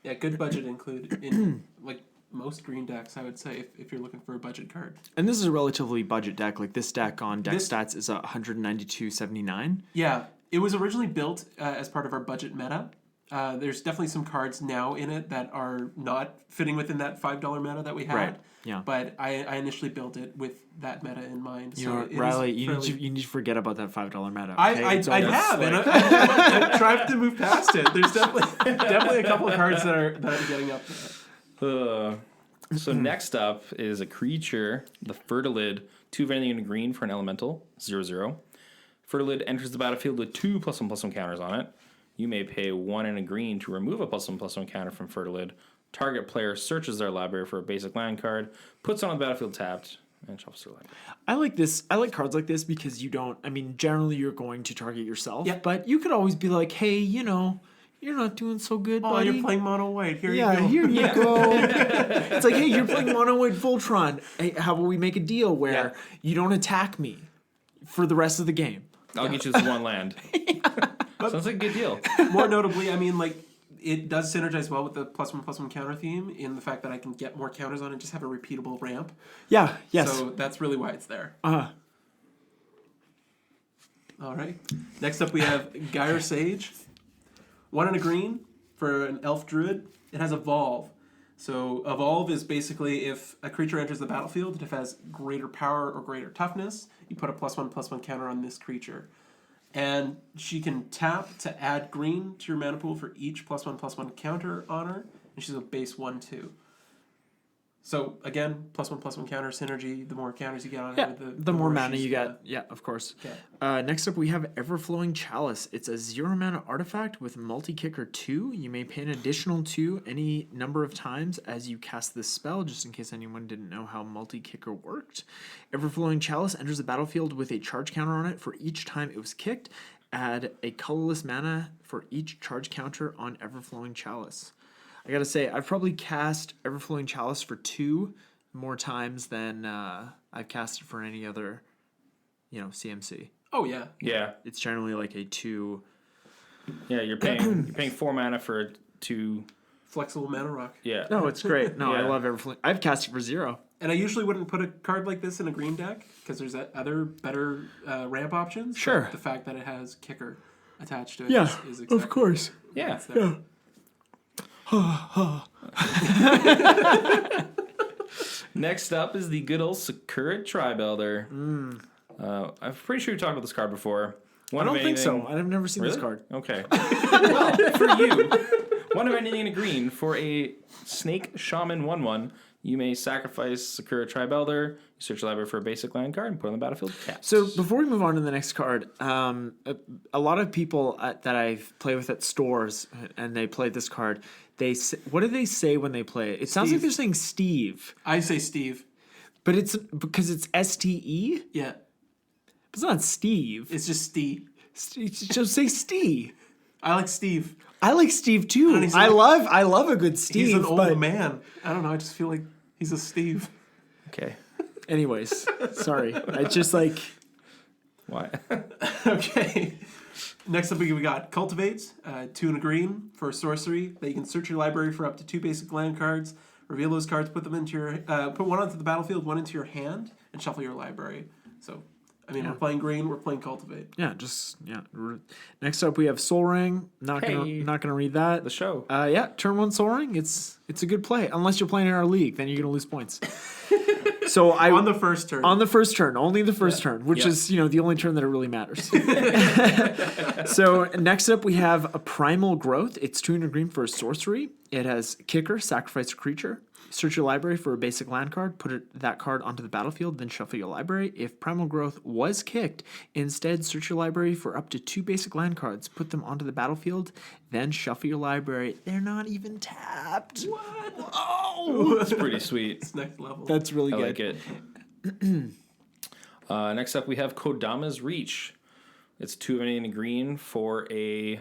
Yeah, good budget include in like most green decks, I would say, if you're looking for a budget card. And this is a relatively budget deck. Like this deck on Deckstats is 192.79. Yeah, it was originally built as part of our budget meta. There's definitely some cards now in it that are not fitting within that $5 meta that we had. Right. Yeah. But I initially built it with that meta in mind. You know, Riley, you need to forget about that $5 meta. Okay? I have, and I tried to move past it. There's definitely a couple of cards that are getting up there. So next up is a creature, the Fertilid, 2 of anything in green for an elemental, 0/0. Fertilid enters the battlefield with 2 +1/+1 counters on it. You may pay 1 and a green to remove a +1/+1 counter from Fertilid. Target player searches their library for a basic land card, puts it on the battlefield tapped, and shuffles their library. I like this. I like cards like this because you don't. I mean, generally you're going to target yourself. Yeah. But you could always be like, hey, you know, you're not doing so good, Oh, buddy. you're playing mono white. Here you go. Here you go. It's like, hey, you're playing mono white Voltron. Hey, how about we make a deal where you don't attack me for the rest of the game? I'll get you this 1 land. Sounds like a good deal. More notably, I mean, like, it does synergize well with the +1/+1 counter theme in the fact that I can get more counters on it and just have a repeatable ramp. Yeah. Yes. So that's really why it's there. Uh-huh. All right. Next up, we have Gyre Sage. 1 and a green for an elf druid. It has Evolve. So Evolve is basically if a creature enters the battlefield and if it has greater power or greater toughness, you put a +1/+1 counter on this creature. And she can tap to add green to your mana pool for each +1/+1 counter on her. And she's a base 1/2. So again, +1/+1 counter synergy. The more counters you get on Yeah, her, the more mana she's you gonna- get. Yeah, of course. Okay. Next up, we have Everflowing Chalice. It's a 0 mana artifact with multi-kicker 2. You may pay an additional 2 any number of times as you cast this spell, just in case anyone didn't know how multi-kicker worked. Everflowing Chalice enters the battlefield with a charge counter on it for each time it was kicked. Add a colorless mana for each charge counter on Everflowing Chalice. I gotta say, I've probably cast Everflowing Chalice for 2 more times than I've cast it for any other, CMC. Oh, yeah. Yeah. It's generally like a 2. Yeah, you're paying 4 mana for 2. Flexible mana rock. Yeah. No, it's great. No, I Yeah. love Everflowing. I've cast it for 0. And I usually wouldn't put a card like this in a green deck because there's other better ramp options. but Sure. the fact that it has kicker attached to it Yeah, is of exciting. course. Yeah. It's there. Next up is the good old Sakura Tribe Elder. I'm pretty sure you talked about this card before. I don't think so. I've never seen this card. Okay. Well, for you, 1 of anything in a green for a Snake Shaman 1/1. You may sacrifice Sakura Tribe Elder. You search your library for a basic land card and put it on the battlefield. Tapped. So before we move on to the next card, a lot of people that I've played with at stores and they play this card, what do they say when they play it? It sounds like Steve. they're saying Steve, I say Steve. but it's because it's STE. Yeah. It's not Steve. It's just Steve. Just say Steve. I like Steve. I like Steve too. And he's I like- love a good Steve. He's an old but man. I don't know. I just feel like he's a Steve. Okay. anyways, sorry. I just like Why? Okay. Next up, we got Cultivate, 2 and a green for sorcery that you can search your library for up to 2 basic land cards. Reveal those cards, put them into your put 1 onto the battlefield, 1 into your hand, and shuffle your library. So, I mean, we're playing green, we're playing Cultivate. Next up we have Soul Ring. Not gonna read that. The show. Turn 1 Soul Ring. It's a good play unless you're playing in our league, then you're gonna lose points. So On the first turn. only the first turn, which is the only turn that it really matters. So next up we have a Primal Growth. It's 2 and a green for a sorcery. It has kicker, sacrifice a creature. search your library for a basic land card, that card onto the battlefield, then shuffle your library. If Primal Growth was kicked, instead search your library for up to 2 basic land cards, put them onto the battlefield, then shuffle your library. They're not even tapped. What? Oh! That's pretty sweet. It's next level. That's really I good. like it. Next up, we have Kodama's Reach. It's 2 of any and a green for a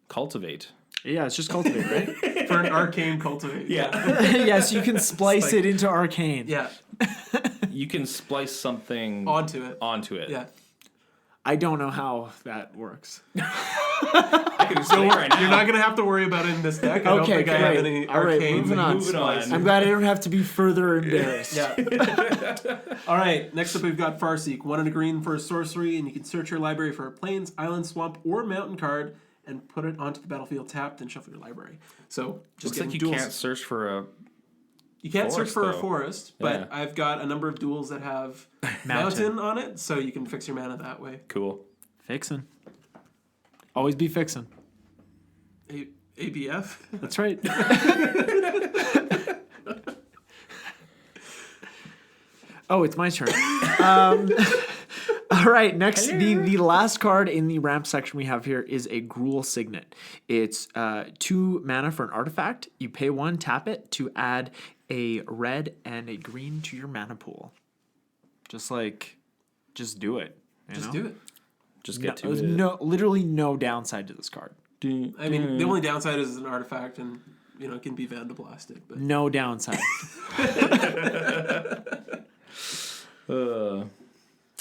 Cultivate. Yeah, it's just Cultivate, right? For an arcane cultivate. Yeah. Yes, you can splice it into Arcane. Yeah. You can splice something Onto it. Yeah. I don't know how that works. I can explain right now. You're not going to have to worry about it in this deck. I don't think I have any All right, arcane. moving on. Moving on. I'm glad I don't have to be further embarrassed. Yeah. All right. Next up, we've got Farseek. 1 and a green for a sorcery, and you can search your library for a plains, island, swamp, or mountain card and put it onto the battlefield tapped and shuffle your library. So just Looks like you duels. can't search for a... You can't search forest, for a though. forest, but Yeah. I've got a number of duels that have mountain on it, so you can fix your mana that way. Cool. Fixin'. Always be fixin'. ABF? That's right. Oh, it's my turn. All right, next, the last card in the ramp section we have here is a Gruul Signet. It's 2 mana for an artifact. You pay 1, tap it to add a red and a green to your mana pool. Just do it. Just do it. Just get to There's it. literally no downside to this card. I mean, the only downside is an artifact and, it can be Vandal Blasted. But No downside.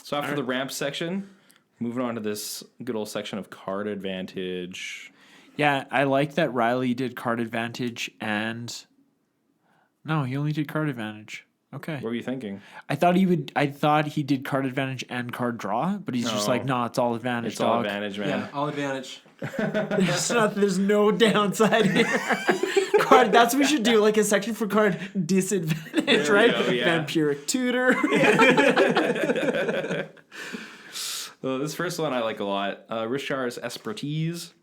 So after the ramp section, moving on to this good old section of card advantage. Yeah, I like that Riley did card advantage and... No, he only did card advantage. Okay. What were you thinking? I thought he did card advantage and card draw, but he's just like, no, it's all advantage, It's dog. all advantage, man. yeah, all advantage. There's no downside here. Card, that's what we should do, like a section for card disadvantage, There we right? go, yeah. Vampiric Tutor. This first one I like a lot. Rishar's Expertise.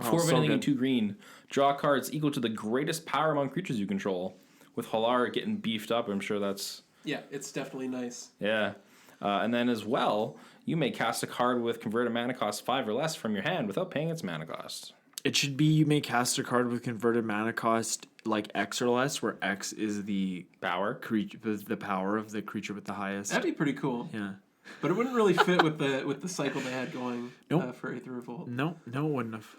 4 of so anything and good. 2 green. Draw cards equal to the greatest power among creatures you control. With Hallar getting beefed up, I'm sure that's... Yeah, it's definitely nice. Yeah. And then as well, you may cast a card with converted mana cost 5 or less from your hand without paying its mana cost. It should be you may cast a card with converted mana cost like X or less, where X is the Power. the power of the creature with the highest. That'd be pretty cool. Yeah. But it wouldn't really fit with the cycle they had going Nope. for Aether Revolt. No, it wouldn't have.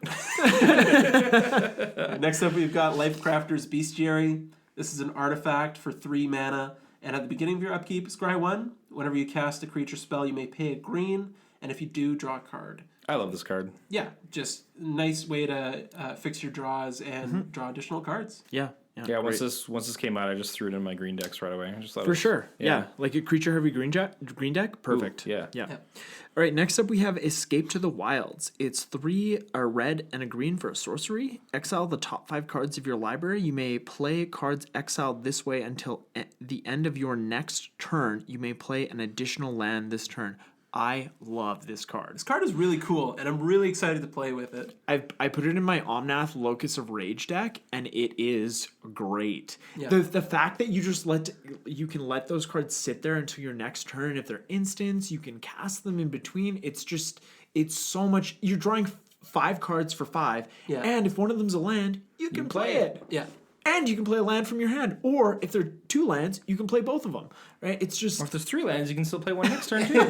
Next up, we've got Lifecrafter's Bestiary. This is an artifact for 3 mana, and at the beginning of your upkeep, scry 1. Whenever you cast a creature spell, you may pay a green, and if you do, draw a card. I love this card. Yeah, just nice way to fix your draws and draw additional cards. Yeah. Yeah, once great. this came out, I just threw it in my green decks right away. I just thought it For was- sure. yeah. Yeah. Like a creature heavy green deck. Perfect. yeah. Yeah. Yeah. All right. Next up, we have Escape to the Wilds. It's 3, a red and a green for a sorcery. Exile the top 5 cards of your library. You may play cards exiled this way until the end of your next turn. You may play an additional land this turn. I love this card. This card is really cool, and I'm really excited to play with it. I put it in my Omnath Locus of Rage deck, and it is great. Yeah. The fact that you can let those cards sit there until your next turn. If they're instants, you can cast them in between. It's so much. You're drawing 5 cards for 5, Yeah. and if one of them's a land, you can play it. Yeah. And you can play a land from your hand. Or if they're 2 lands, you can play both of them. Right? It's just... Or if there's 3 lands, you can still play one next turn too.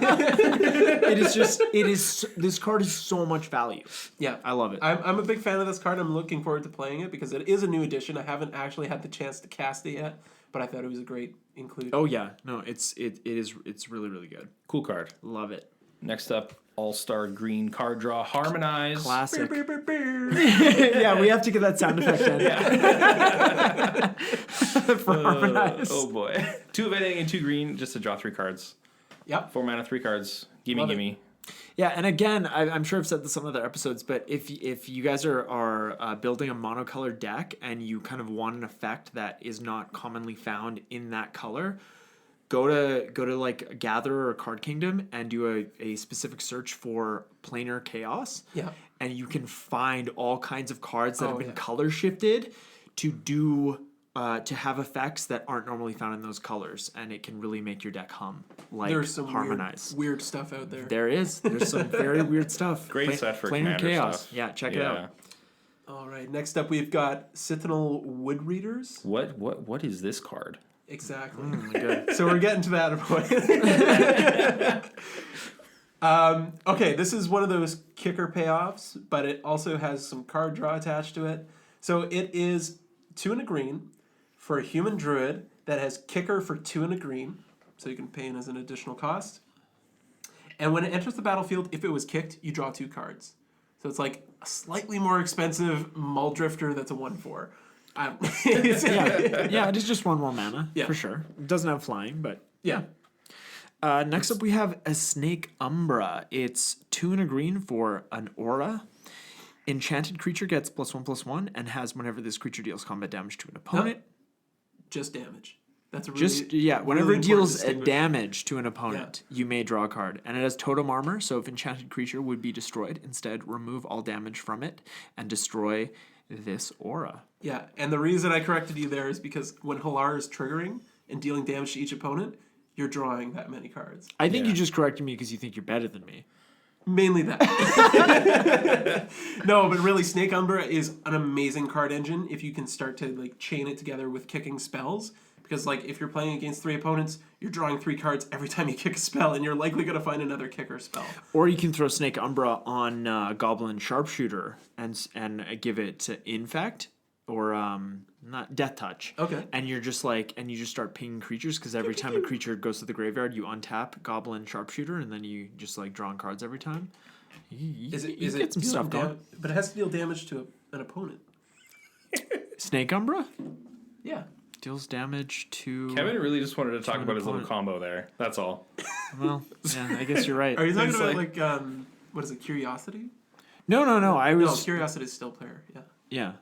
This card is so much value. Yeah. I love it. I'm a big fan of this card. I'm looking forward to playing it because it is a new edition. I haven't actually had the chance to cast it yet, but I thought it was a great include. Oh yeah. No, it's really, really good. Cool card. Love it. Next up, All-Star Green card draw. Harmonize. Classic. Beer, beer, beer. Yeah, we have to get that sound effect in. For Harmonize. Oh boy. 2 of anything and 2 green just to draw 3 cards. Yep. 4 mana, 3 cards. Gimme, Love it. gimme. Yeah, and again, I'm sure I've said this on other episodes, but if you guys are building a monocolored deck and you kind of want an effect that is not commonly found in that color, go to like Gatherer or Card Kingdom and do a specific search for Planar Chaos. Yeah. And you can find all kinds of cards that have been yeah. color shifted to do to have effects that aren't normally found in those colors, and it can really make your deck hum, like There's some harmonize. weird stuff out there. There's some very weird stuff. Great set for Planar Commander Chaos. stuff. Yeah, check it out. All right, next up we've got Citadel Wood Readers. What is this card? Exactly. Good. So we're getting to that point. Okay, this is one of those kicker payoffs, but it also has some card draw attached to it. So it is 2 and a green for a human druid that has kicker for 2 and a green, so you can pay in as an additional cost. And when it enters the battlefield, if it was kicked, you draw 2 cards. So it's like a slightly more expensive Muldrifter that's a 1/4. Yeah, it is just 1 more mana, Yeah. for sure. It doesn't have flying, but Yeah. next up we have a Snake Umbra. It's 2 and a green for an aura. Enchanted creature gets +1/+1 and has whenever this creature deals combat damage to an opponent. Just damage. That's a really Whenever really it deals important a distinguish. damage to an opponent, you may draw a card. And it has totem armor, so if enchanted creature would be destroyed, instead remove all damage from it and destroy this aura. Yeah, and the reason I corrected you there is because when Hallar is triggering and dealing damage to each opponent, you're drawing that many cards. I think you just corrected me because you think you're better than me. Mainly that. No, but really, Snake Umbra is an amazing card engine if you can start to like chain it together with kicking spells. Because like if you're playing against 3 opponents, you're drawing 3 cards every time you kick a spell, and you're likely going to find another kicker spell. Or you can throw Snake Umbra on Goblin Sharpshooter and give it Infect or not Death Touch. Okay. And you're just like, and you just start pinging creatures because every time a creature goes to the graveyard, you untap Goblin Sharpshooter and then you just like drawing cards every time. You get some stuff going. But it has to deal damage to an opponent. Snake Umbra Yeah. deals damage to. Kevin really just wanted to talk an about his little opponent. combo there. That's all. Well, yeah, I guess you're right. Are you talking It's about like- what is it, Curiosity? No. I No, was. Curiosity is still player. Yeah. Yeah.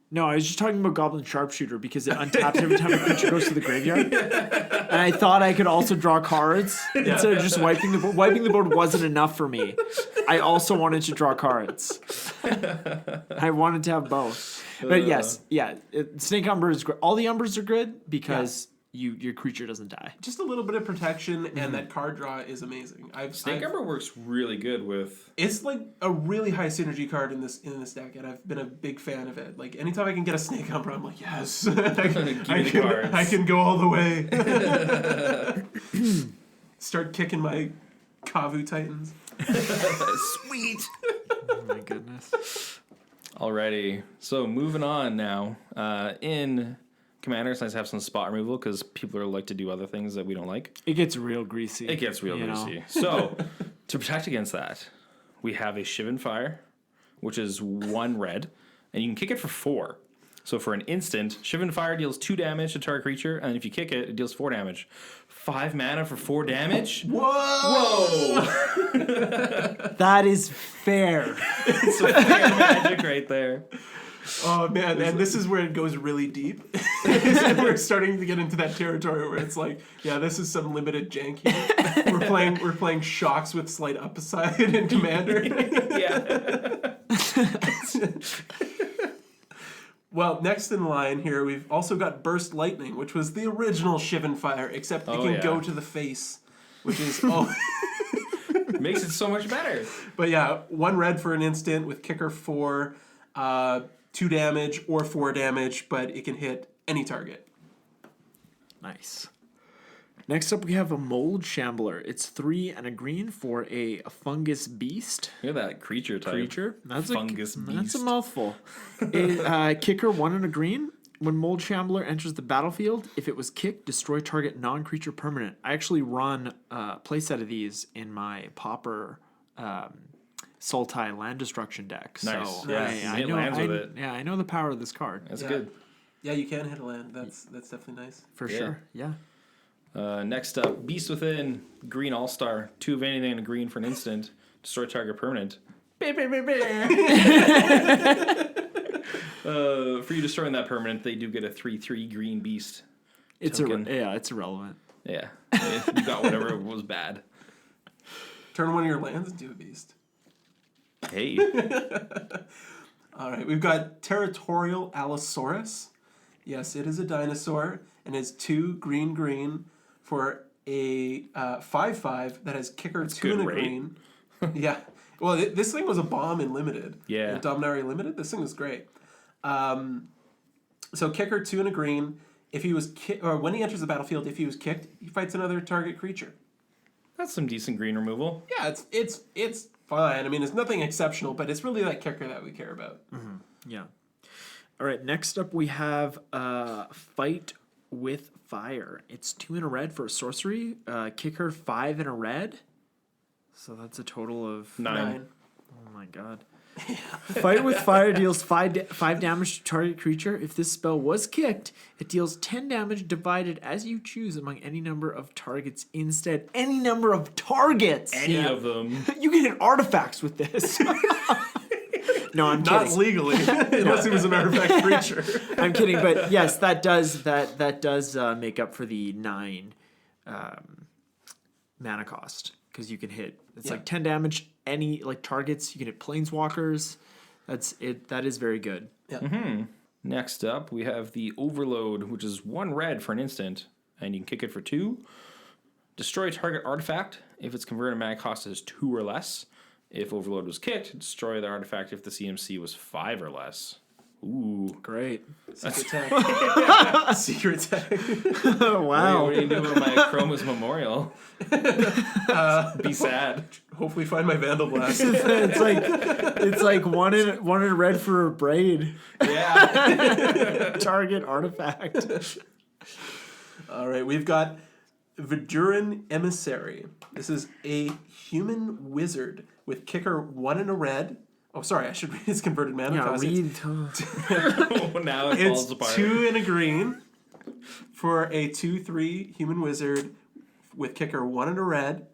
No, I was just talking about Goblin Sharpshooter because it untaps every time a creature goes to the graveyard. And I thought I could also draw cards instead of just wiping the board. Wiping the board wasn't enough for me. I also wanted to draw cards. I wanted to have both. But yes, Snake Umber is great. All the Umbers are good because your creature doesn't die. Just a little bit of protection, and that card draw is amazing. Snake Umber works really good with. It's like a really high synergy card in this deck, and I've been a big fan of it. Like anytime I can get a Snake Umbra, I'm like, yes, I can go all the way. Start kicking my Kavu Titans. Sweet. Oh my goodness. Alrighty, so moving on now. In Commander, it's nice to have some spot removal because people are like to do other things that we don't like. It gets real greasy. It gets real you know? greasy. So, to protect against that, we have a Shivan Fire, which is 1 red, and you can kick it for 4. So for an instant, Shivan Fire deals 2 damage to target creature, and if you kick it, it deals 4 damage. 5 mana for 4 damage? Whoa! That is fair. It's a fair magic right there. Oh man, and this is where it goes really deep. And we're starting to get into that territory where it's like, yeah, this is some limited janky. We're playing shocks with slight upside in Commander. Yeah. Well, next in line here, we've also got Burst Lightning, which was the original Shivan Fire, except it can go to the face, which is Makes it so much better. But yeah, 1 red for an instant with kicker 4, 2 damage or 4 damage, but it can hit any target. Nice. Next up, we have a Mold Shambler. It's 3 and a green for a fungus beast. Look at that creature type. That's Fungus That's beast. a mouthful. Kicker 1 and a green. When Mold Shambler enters the battlefield, if it was kicked, destroy target non-creature permanent. I actually run a playset of these in my Pauper Sultai land destruction deck. Nice. So Nice. I Hit know, lands with it. Yeah, I know the power of this card. That's good. Yeah, you can hit a land. That's definitely nice. For sure. Yeah. Next up, Beast Within, green all-star. 2 of anything and a green for an instant. Destroy target permanent. For you destroying that permanent, they do get a 3/3 green beast. It's token. it's irrelevant. Yeah. You got whatever was bad. Turn one of your lands into a beast. Hey. All right, we've got Territorial Allosaurus. Yes, it is a dinosaur and is 2 green for a 5/5 that has kicker That's 2 and a good rate. green. Yeah. Well, this thing was a bomb in limited. Yeah. In Dominaria Limited, this thing was great. So kicker 2 and a green. If he was or when he enters the battlefield, if he was kicked, he fights another target creature. That's some decent green removal. Yeah, it's fine. I mean, it's nothing exceptional, but it's really that kicker that we care about. Yeah. All right, next up we have Fight with Fire. It's 2 in a red for a sorcery. Kicker 5 in a red. So that's a total of 9. Oh my god. Fight with Fire deals 5 damage to target creature. If this spell was kicked, it deals 10 damage divided as you choose among any number of targets instead. Any number of targets! Any of them. You can hit artifacts with this. No, I'm Not kidding. legally, unless it was an artifact creature. I'm kidding, but yes, that does make up for the 9 mana cost, because you can hit like 10 damage any like targets. You can hit planeswalkers. That's it. That is very good. Yeah. Next up, we have the Overload, which is 1 red for an instant, and you can kick it for 2. Destroy target artifact if its converted mana cost is 2 or less. If Overload was kicked, destroy the artifact if the CMC was 5 or less. Ooh. Great. Secret tag. Secret tag. Wow. What are you doing with my Chroma's Memorial? Be sad. Hopefully find my Vandal Blast. it's like one in red for a braid. Yeah. Target artifact. All right, we've got Viduran Emissary. This is a human wizard with kicker 1 in a red. Oh, sorry, I should read his converted mana cost. Now it It's falls apart. 2 in a green for a 2/3 human wizard with kicker 1 in a red.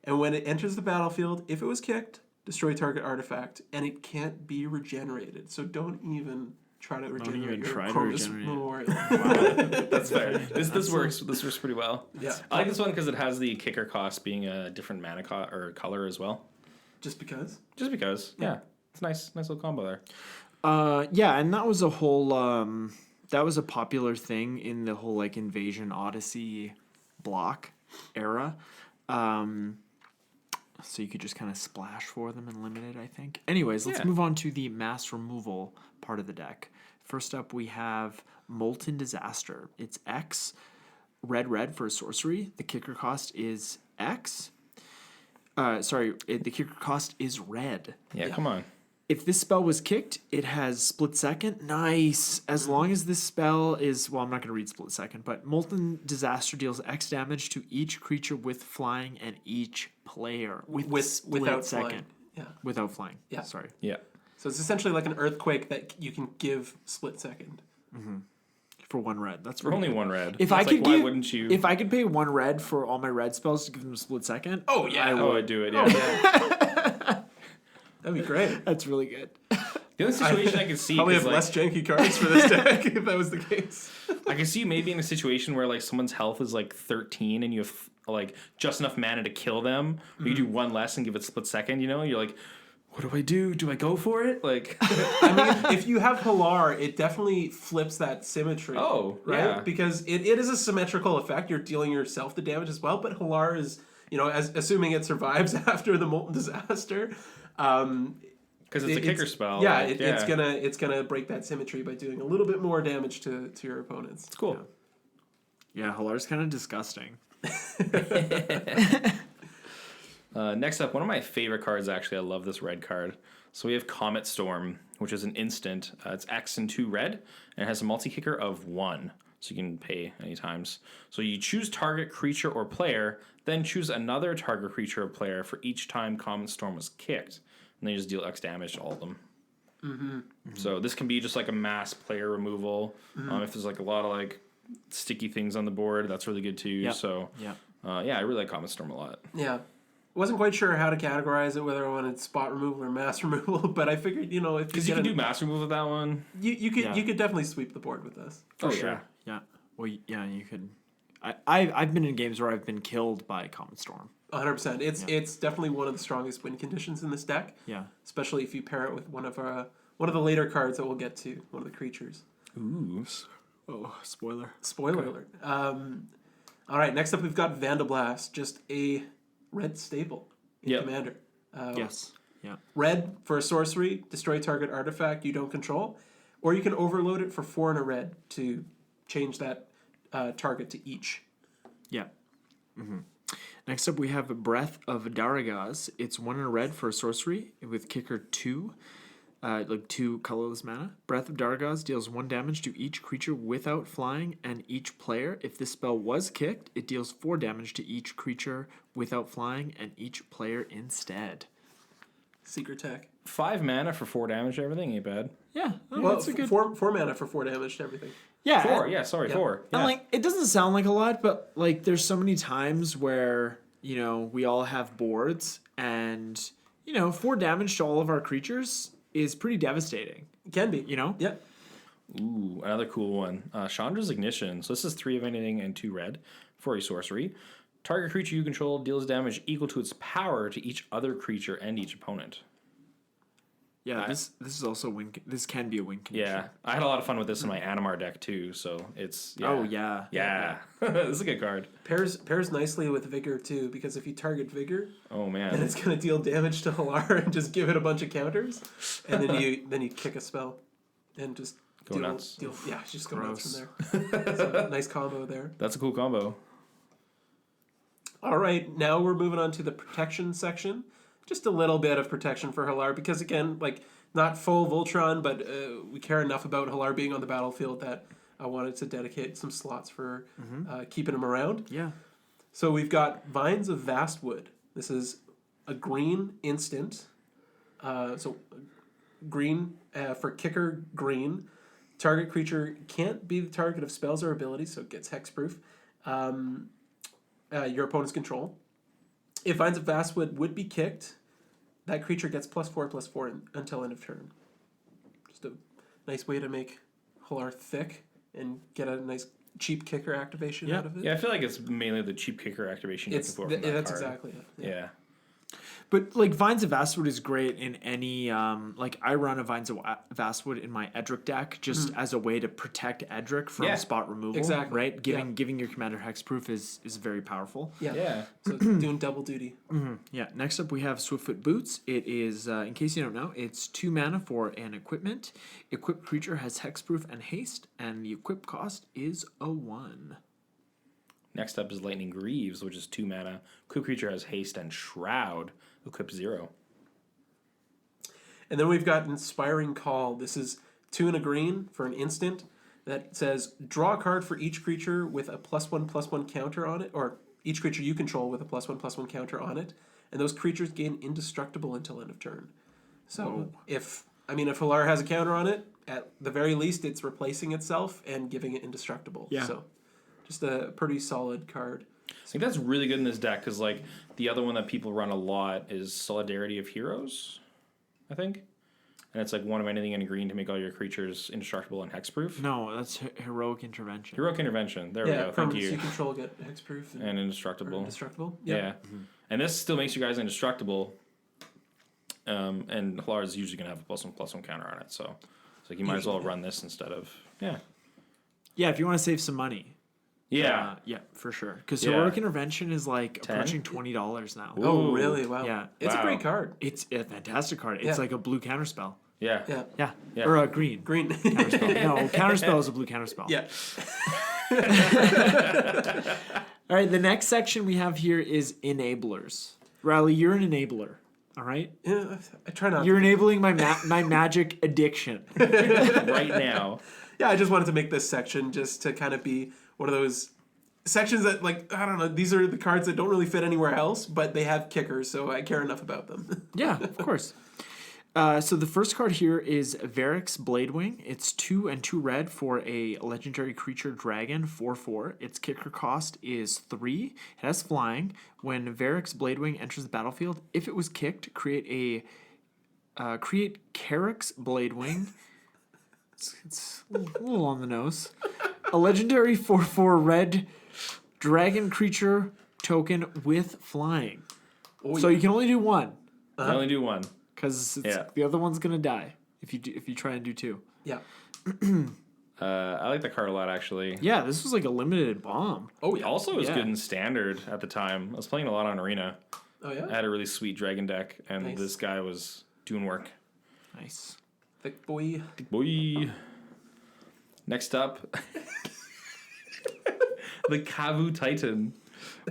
And when it enters the battlefield, if it was kicked, destroy target artifact. And it can't be regenerated. So don't even try to regenerate your Chroma's Memorial. That's fair. This works. This works pretty well. Yeah. I like this one because it has the kicker cost being a different mana or color as well. Just because? Just because. Yeah. It's nice little combo there. Yeah, and that was a whole that was a popular thing in the whole like Invasion Odyssey block era. So you could just kind of splash for them in limited, I think. Anyways, let's move on to the mass removal part of the deck. First up, we have Molten Disaster. It's X, red for a sorcery. The kicker cost is X. The kicker cost is red. Yeah, come on. If this spell was kicked, it has split second. Nice. As long as this spell is... Well, I'm not going to read split second, but Molten Disaster deals X damage to each creature with flying and each player Without flying. Yeah. Without flying. Yeah. Sorry. Yeah. So it's essentially like an earthquake that you can give split second. For 1 red. That's For only 1 red. If That's I could why give, wouldn't you? If I could pay 1 red for all my red spells to give them a split second. Oh, yeah. I'd do it, yeah. That'd be great. That's really good. The only situation I could see Probably is have like, less janky cards for this deck if that was the case. I can see you maybe in a situation where like someone's health is like 13 and you have like just enough mana to kill them. Or you do 1 less and give it split second, you know? You're like, what do I do? Do I go for it? Like, I mean, if you have Hallar, it definitely flips that symmetry. Oh, right? yeah. Because it is a symmetrical effect. You're dealing yourself the damage as well, but Hallar is, assuming it survives after the Molten Disaster. because it's a kicker spell. Yeah, like, it's gonna break that symmetry by doing a little bit more damage to your opponents. It's cool. Yeah, Hallar's kind of disgusting. Next up, one of my favorite cards, actually. I love this red card. So we have Comet Storm, which is an instant. It's X and 2 red, and it has a multi-kicker of 1. So you can pay any times. So you choose target creature or player, then choose another target creature or player for each time Comet Storm was kicked. And then you just deal X damage to all of them. Mm-hmm. So this can be just like a mass player removal. If there's like a lot of like sticky things on the board, that's really good too. Yep. So I really like Comet Storm a lot. Yeah. Wasn't quite sure how to categorize it, whether I wanted spot removal or mass removal, but I figured, if Because you can do mass removal with that one. you could definitely sweep the board with this. For sure. Yeah. Well, yeah, you could. I've been in games where I've been killed by Comet Storm. 100%. It's definitely one of the strongest win conditions in this deck. Yeah. Especially if you pair it with one of the later cards that we'll get to, one of the creatures. Ooh. Oh, spoiler. Spoiler alert. All right, next up we've got Vandablast, just a red staple in Yep. Commander. Yes. Yeah. Red for a sorcery, destroy target artifact you don't control, or you can overload it for 4 and a red to change that target to each. Yeah. Next up, we have Breath of Daragaz. It's 1 and a red for a sorcery with kicker 2, like 2 colorless mana. Breath of Daragaz deals 1 damage to each creature without flying and each player. If this spell was kicked, it deals 4 damage to each creature without flying and each player instead. Secret tech. 5 mana for 4 damage to everything ain't bad. Yeah, Well, that's a good. 4 mana for 4 damage to everything. Yeah, 4, yeah, sorry, Yeah. 4. And Yeah. like, it doesn't sound like a lot, but like, there's so many times where, you know, we all have boards and, you know, 4 damage to all of our creatures is pretty devastating, It can be. you know? Yeah. Ooh, another cool one. Chandra's Ignition. So this is 3 of anything and 2 red for a sorcery. Target creature you control deals damage equal to its power to each other creature and each opponent. Yeah, this is also this can be a win condition. Yeah, I had a lot of fun with this in my Animar deck too. So it's Oh yeah. yeah. This is a good card. Pairs nicely with Vigor too, because if you target Vigor, Oh and man, it's gonna deal damage to Hallar and just give it a bunch of counters, and then you kick a spell, and just Go nuts. Yeah, just go nuts from there. So, nice combo there. that's a cool combo. All right, now we're moving on to the protection section. Just a little bit of protection for Hallar, because again, like not full Voltron, but we care enough about Hallar being on the battlefield that I wanted to dedicate some slots for keeping him around. Yeah. So we've got Vines of Vastwood. This is a green instant. So green for kicker green. Target creature can't be the target of spells or abilities, so it gets hexproof. Your opponent's control. If Vines of Vastwood would be kicked, that creature gets +4/+4 until end of turn. Just a nice way to make Hallar thick and get a nice cheap kicker activation out of it. Yeah, I feel like it's mainly the cheap kicker activation. It's you're looking for from that that's card. exactly it. Yeah. But like Vines of Vastwood is great in any like I run a Vines of Vastwood in my Edric deck just as a way to protect Edric from Yeah, spot removal. exactly. Right? Giving your commander hexproof is very powerful. Yeah. Yeah. So it's doing double duty. Yeah. Next up we have Swiftfoot Boots. It is in case you don't know, it's 2 mana for an equipment. Equipped creature has hexproof and haste, and the equip cost is a 1. Next up is Lightning Greaves, which is 2 mana. Equipped creature has haste and shroud. Equip 0. And then we've got Inspiring Call. This is 2 and a green for an instant that says draw a card for each creature with a +1/+1 counter on it, or each creature you control with a +1/+1 counter on it, and those creatures gain indestructible until end of turn. So if Hallar has a counter on it, at the very least it's replacing itself and giving it indestructible. Yeah. So just a pretty solid card. I think that's really good in this deck because, like, the other one that people run a lot is Solidarity of Heroes, I think. And it's like 1 of anything in green to make all your creatures indestructible and hexproof. No, that's heroic intervention. Heroic Intervention. There we go. Thank permanents you. control get hexproof And indestructible. indestructible. Yeah. And this still makes you guys indestructible. And Hallar is usually going to have a +1/+1 counter on it. So it's like you might as well run this instead of. Yeah. Yeah, if you want to save some money. Yeah. Yeah, for sure. Because Yeah. heroic intervention is like 10? approaching $20 now. Oh, Ooh. really? Wow. Yeah. It's Wow. a great card. It's a fantastic card. It's Yeah. like a blue counterspell. Yeah. Yeah. Yeah. Yeah. Or a green. Green. Counterspell. No, counterspell is a blue counterspell. Yeah. All right, the next section we have here is enablers. Riley, you're an enabler. All right? Yeah, I try not. You're enabling my my magic addiction. Right now. Yeah, I just wanted to make this section just to kind of be one of those sections that, like, I don't know, these are the cards that don't really fit anywhere else, but they have kickers, so I care enough about them. Yeah, of course. So the first card here is Varric's Bladewing. It's 2 and 2 red for a legendary creature dragon, 4/4. Its kicker cost is 3. It has flying. When Varric's Bladewing enters the battlefield, if it was kicked, create Carrick's Bladewing. It's a little on the nose. A legendary 4/4 red dragon creature token with flying. So you can only do one. I only do 1. Because Yeah. the other one's gonna die if you try and do 2. Yeah. I like the card a lot, actually. Yeah, this was like a limited bomb. Oh yeah. Also, it was Yeah. good in Standard at the time. I was playing a lot on Arena. Oh yeah. I had a really sweet dragon deck, and Nice. this guy was doing work. Nice. Thick boy. Boy. Next up, the Kavu Titan,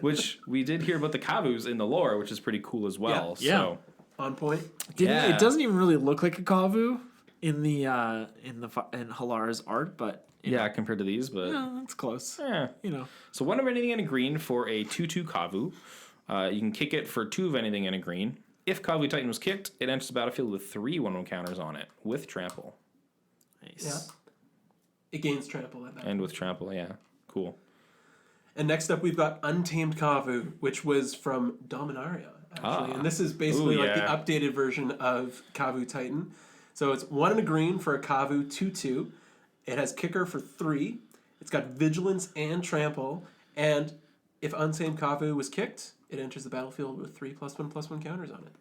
which we did hear about the Kavus in the lore, which is pretty cool as well. Yeah. So, On point. Yeah. It doesn't even really look like a Kavu in the in Hallar's art, but yeah, compared to these, but it's close. yeah. You know. So 1 of anything and a green for a 2/2 Kavu. You can kick it for 2 of anything and a green. If Kavu Titan was kicked, it enters the battlefield with 3 1/1 counters on it with trample. Nice. Yeah. It gains trample at that. And with trample, yeah. Cool. And next up, we've got Untamed Kavu, which was from Dominaria, actually. And this is basically like the yeah. updated version of Kavu Titan. So it's 1 and a green for a Kavu 2/2. It has kicker for 3. It's got vigilance and trample. And if Untamed Kavu was kicked, it enters the battlefield with 3+1/+1 counters on it.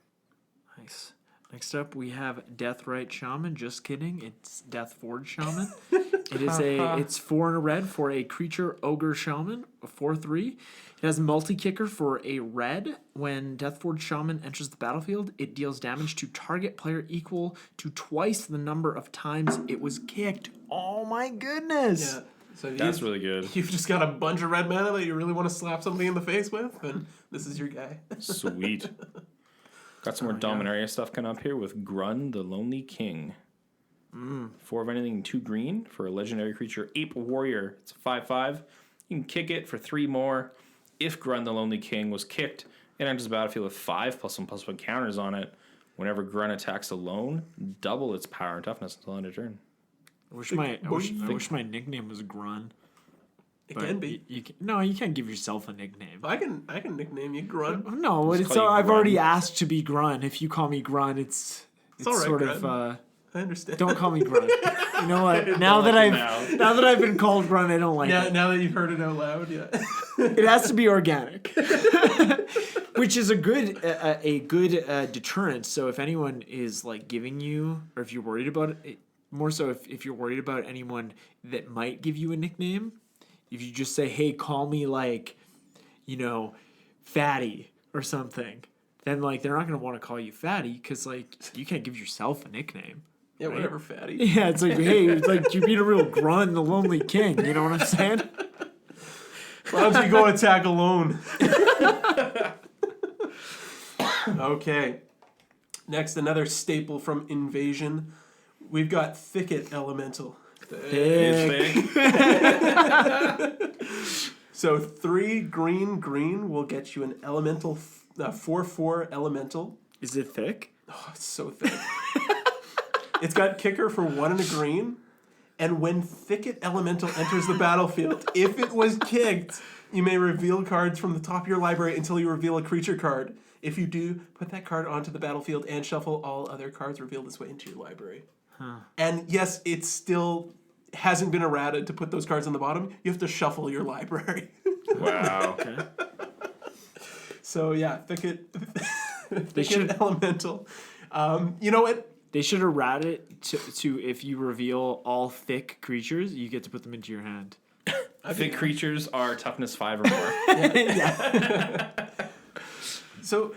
Nice. Next up, we have Deathrite Shaman. Just kidding. It's Death Forge Shaman. It's 4 and a red for a creature ogre shaman, a 4/3. It has multi-kicker for a red. When Death Forge Shaman enters the battlefield, it deals damage to target player equal to twice the number of times it was kicked. Oh my goodness. Yeah. So That's really good. You've just got a bunch of red mana that you really want to slap something in the face with, and this is your guy. Sweet. Got some more Dominaria stuff coming up here with Grun, the Lonely King. 4 of anything, 2 green for a legendary creature, Ape Warrior. It's a 5/5. You can kick it for 3 more. If Grun, the Lonely King, was kicked, it enters the battlefield with 5+1/+1 counters on it. Whenever Grun attacks alone, double its power and toughness until end of turn. I wish my nickname was Grun. It but can be. You can't give yourself a nickname. I can nickname you Grunt. No, Just it's call you I've Grun. already asked to be Grun. If you call me Grun, it's all right, sort Grun. of I understand. don't call me Grun. You know what? Now that I've been called Grun, I don't like it. Now that you've heard it out loud, yeah. It has to be organic, which is a good deterrent. So if anyone is like giving you, or if you're worried about it, more so if you're worried about anyone that might give you a nickname, if you just say, "Hey, call me like, Fatty or something," then like they're not gonna want to call you Fatty because like you can't give yourself a nickname. Yeah, whatever, fatty. Yeah, it's like, hey, it's like you're being a real Grun, the Lonely King. You know what I'm saying? Why don't you go attack alone? Okay. Next, another staple from Invasion. We've got Thicket Elemental. It's big. So 3 green will get you an elemental, 4/4 elemental. Is it thick? Oh, it's so thick. It's got kicker for 1 and a green. And when Thicket Elemental enters the battlefield, if it was kicked, you may reveal cards from the top of your library until you reveal a creature card. If you do, put that card onto the battlefield and shuffle all other cards revealed this way into your library. And yes, it still hasn't been errated to put those cards on the bottom. You have to shuffle your library. Wow. Okay. So yeah, Thicket Elemental. You know what? They should errata it to if you reveal all thick creatures, you get to put them into your hand. Thick creatures are toughness 5 or more. So,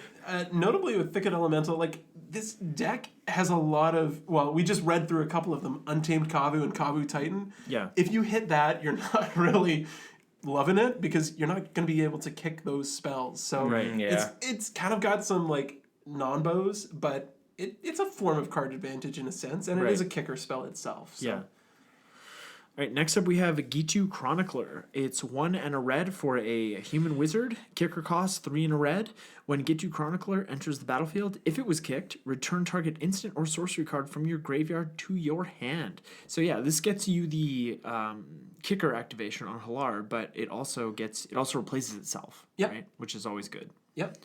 notably with Thicket Elemental, like, this deck has a lot of, well, we just read through a couple of them, Untamed Kavu and Kavu Titan. Yeah. If you hit that, you're not really loving it because you're not going to be able to kick those spells. So, Right. Yeah. it's kind of got some, like, non-bows, but it's a form of card advantage in a sense, and Right. it is a kicker spell itself. So. Yeah. All right, next up we have Gitu Chronicler. It's 1 and a red for a human wizard. Kicker cost 3 and a red. When Gitu Chronicler enters the battlefield, if it was kicked, return target instant or sorcery card from your graveyard to your hand. So yeah, this gets you the kicker activation on Hallar, but it also replaces itself. Yep. Right? Which is always good. Yep.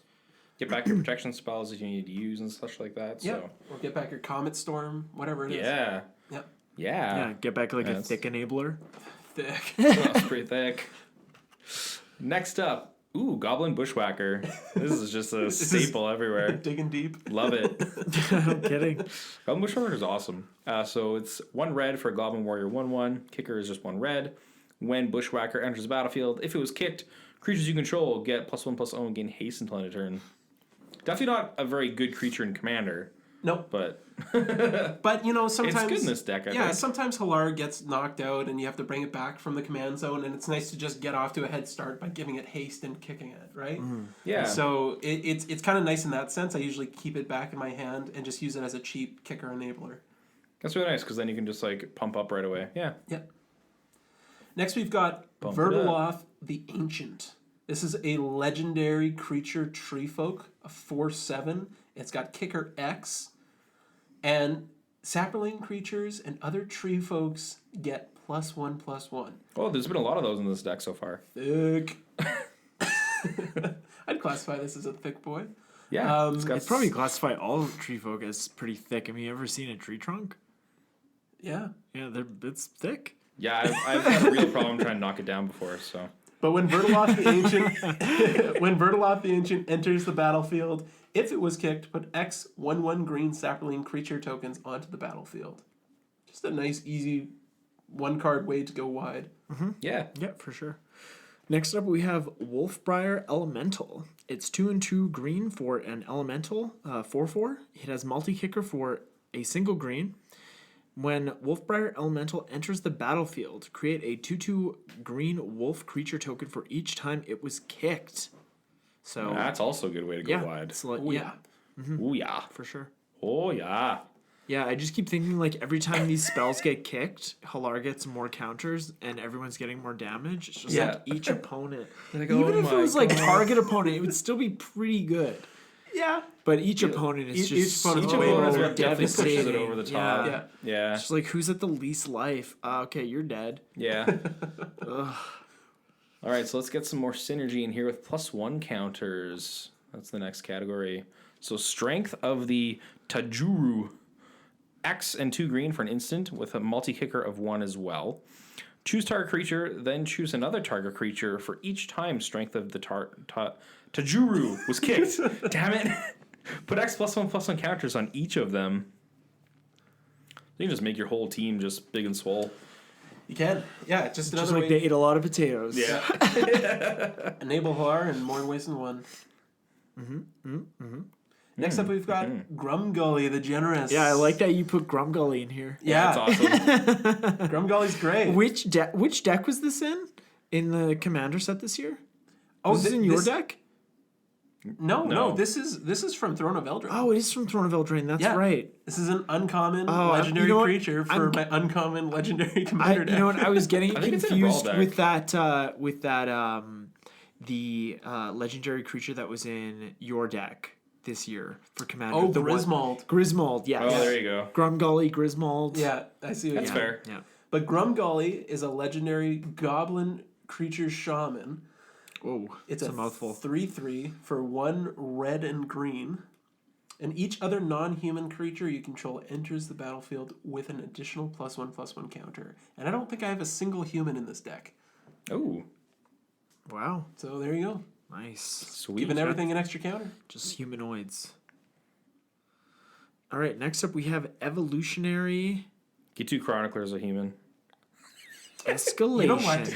Get back your protection spells that you need to use and such like that. Yep. Or get back your Comet Storm, whatever it So is. yeah. Yep. Yeah, get back like Yes. a thick enabler. Thick. That's pretty thick. Next up, Ooh, Goblin Bushwhacker. This is just a staple everywhere. Digging deep. Love it. I'm kidding. Goblin Bushwhacker is awesome. So it's 1 red for Goblin Warrior 1/1. Kicker is just 1 red. When Bushwhacker enters the battlefield, if it was kicked, creatures you control get +1/+0 and gain haste until end of turn. Definitely not a very good creature in Commander, Nope. but But, sometimes... it's good in this deck, I think. sometimes Hallar gets knocked out and you have to bring it back from the command zone, and it's nice to just get off to a head start by giving it haste and kicking it, right? Yeah. So it's kind of nice in that sense. I usually keep it back in my hand and just use it as a cheap kicker enabler. That's really nice because then you can just pump up right away. Yeah. Yep. Next we've got Bump it Vertaloth the Ancient. This is a legendary creature tree folk, a 4/7. It's got kicker X, and sapperling creatures and other tree folks get +1/+1. Oh, there's been a lot of those in this deck so far. Thick. I'd classify this as a thick boy. Yeah. I'd probably classify all tree folk as pretty thick. Have you ever seen a tree trunk? Yeah. Yeah, it's thick. Yeah, I've had a real problem trying to knock it down before, so. But when Vertaloth the Ancient enters the battlefield, if it was kicked, put X 1/1 green sapperling creature tokens onto the battlefield. Just a nice, easy 1-card way to go wide. Yeah. Yeah, for sure. Next up, we have Wolfbriar Elemental. It's 2/2 green for an elemental, 4/4. It has multi-kicker for a single green. When Wolfbriar Elemental enters the battlefield, create a 2/2 green wolf creature token for each time it was kicked. So That's also a good way to go wide. Yeah, Ooh, yeah. for sure. Oh, yeah. Yeah, I just keep thinking every time these spells get kicked, Hallar gets more counters and everyone's getting more damage. It's just each opponent. Even if it was target opponent, it would still be pretty good. Yeah. But each opponent is each opponent's Each way opponent more definitely pushes devastating. it over the top. Yeah. Yeah. It's who's at the least life? Okay, you're dead. Yeah. All right, so let's get some more synergy in here with +1 counters. That's the next category. So Strength of the Tajuru. X and 2 green for an instant with a multi-kicker of 1 as well. Choose target creature, then choose another target creature for each time Strength of the Tajuru was kicked. Damn it. Put X +1/+1 counters on each of them. You can just make your whole team just big and swole. You can. Yeah, just another Just way. they ate a lot of potatoes. Yeah. Enable Hallar in more ways than one. Next up, we've got Grumgully the Generous. Yeah, I like that you put Grumgully in here. Yeah, That's awesome. Grumgully's great. Which deck was this in? In the Commander set this year? Oh, Is this in your deck? No. This is from Throne of Eldraine. Oh, it is from Throne of Eldraine. That's Yeah. right. This is an uncommon you legendary know what? creature for my uncommon legendary commander deck. You know what? I was getting I think it's in a brawl confused deck. with that the legendary creature that was in your deck this year for Commander. Oh, the Griswold. Griswold, yes. Oh, there you go. Grumgully, Griswold. Yeah, I see what That's you mean. fair. Yeah. But Grumgully is a legendary goblin creature shaman. Oh, It's a mouthful. 3/3 for 1 red and green. And each other non-human creature you control enters the battlefield with an additional +1/+1 counter. And I don't think I have a single human in this deck. Oh, Wow. So there you go. Nice. sweet. Giving everything an extra counter. Just humanoids. All right, next up we have Evolutionary Get 2 Chroniclers a human. Escalation. You know what?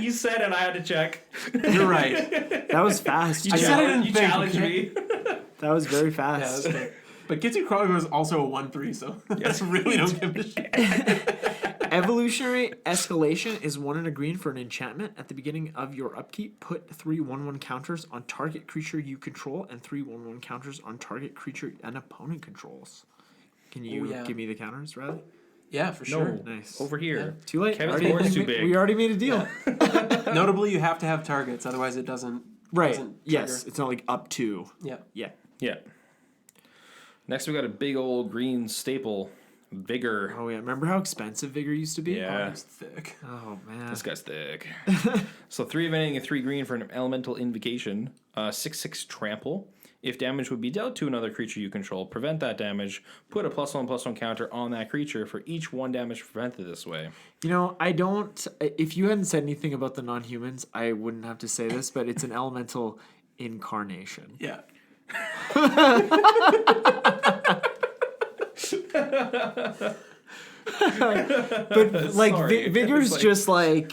You said it, I had to check. You're right. That was fast. I said it in You think, challenged okay? me. That was very Yeah, fast. that's fair. But Gitsu Chronicler is also a 1/3, so I really don't give a shit. Evolutionary Escalation is 1 and a green for an enchantment. At the beginning of your upkeep, put 3 1/1 counters on target creature you control and 3 1/1 counters on target creature an opponent controls. Can you give me the counters, Riley? Yeah, for sure. No. Nice. Over here. Too late. Kevin's board's too big. We already made a deal. Notably, you have to have targets, otherwise it doesn't. Right. Doesn't Yes. trigger. It's not like up to. Yeah. Yeah. Yeah. Next, we got a big old green staple. Vigor. Oh, yeah. Remember how expensive Vigor used to be? Yeah. It's thick. Oh, man. This guy's thick. So 3 of anything and 3 green for an elemental invocation. 6/6 trample. If damage would be dealt to another creature you control, prevent that damage. Put a +1/+1 counter on that creature for each 1 damage prevented this way. You know, I don't. If you hadn't said anything about the non-humans, I wouldn't have to say this, but it's an elemental incarnation. Yeah. But like Sorry. Vigor's It's just like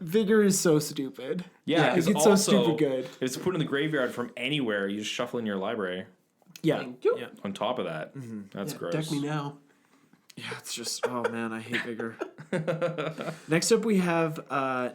Vigor is so stupid. Yeah, like, because it's so stupid good. If it's put in the graveyard from anywhere, you just shuffle in your library. Yeah, Thank you. yeah, On top of that, that's Yeah, gross. deck me now. yeah. It's just oh man, I hate Vigor. Next up, we have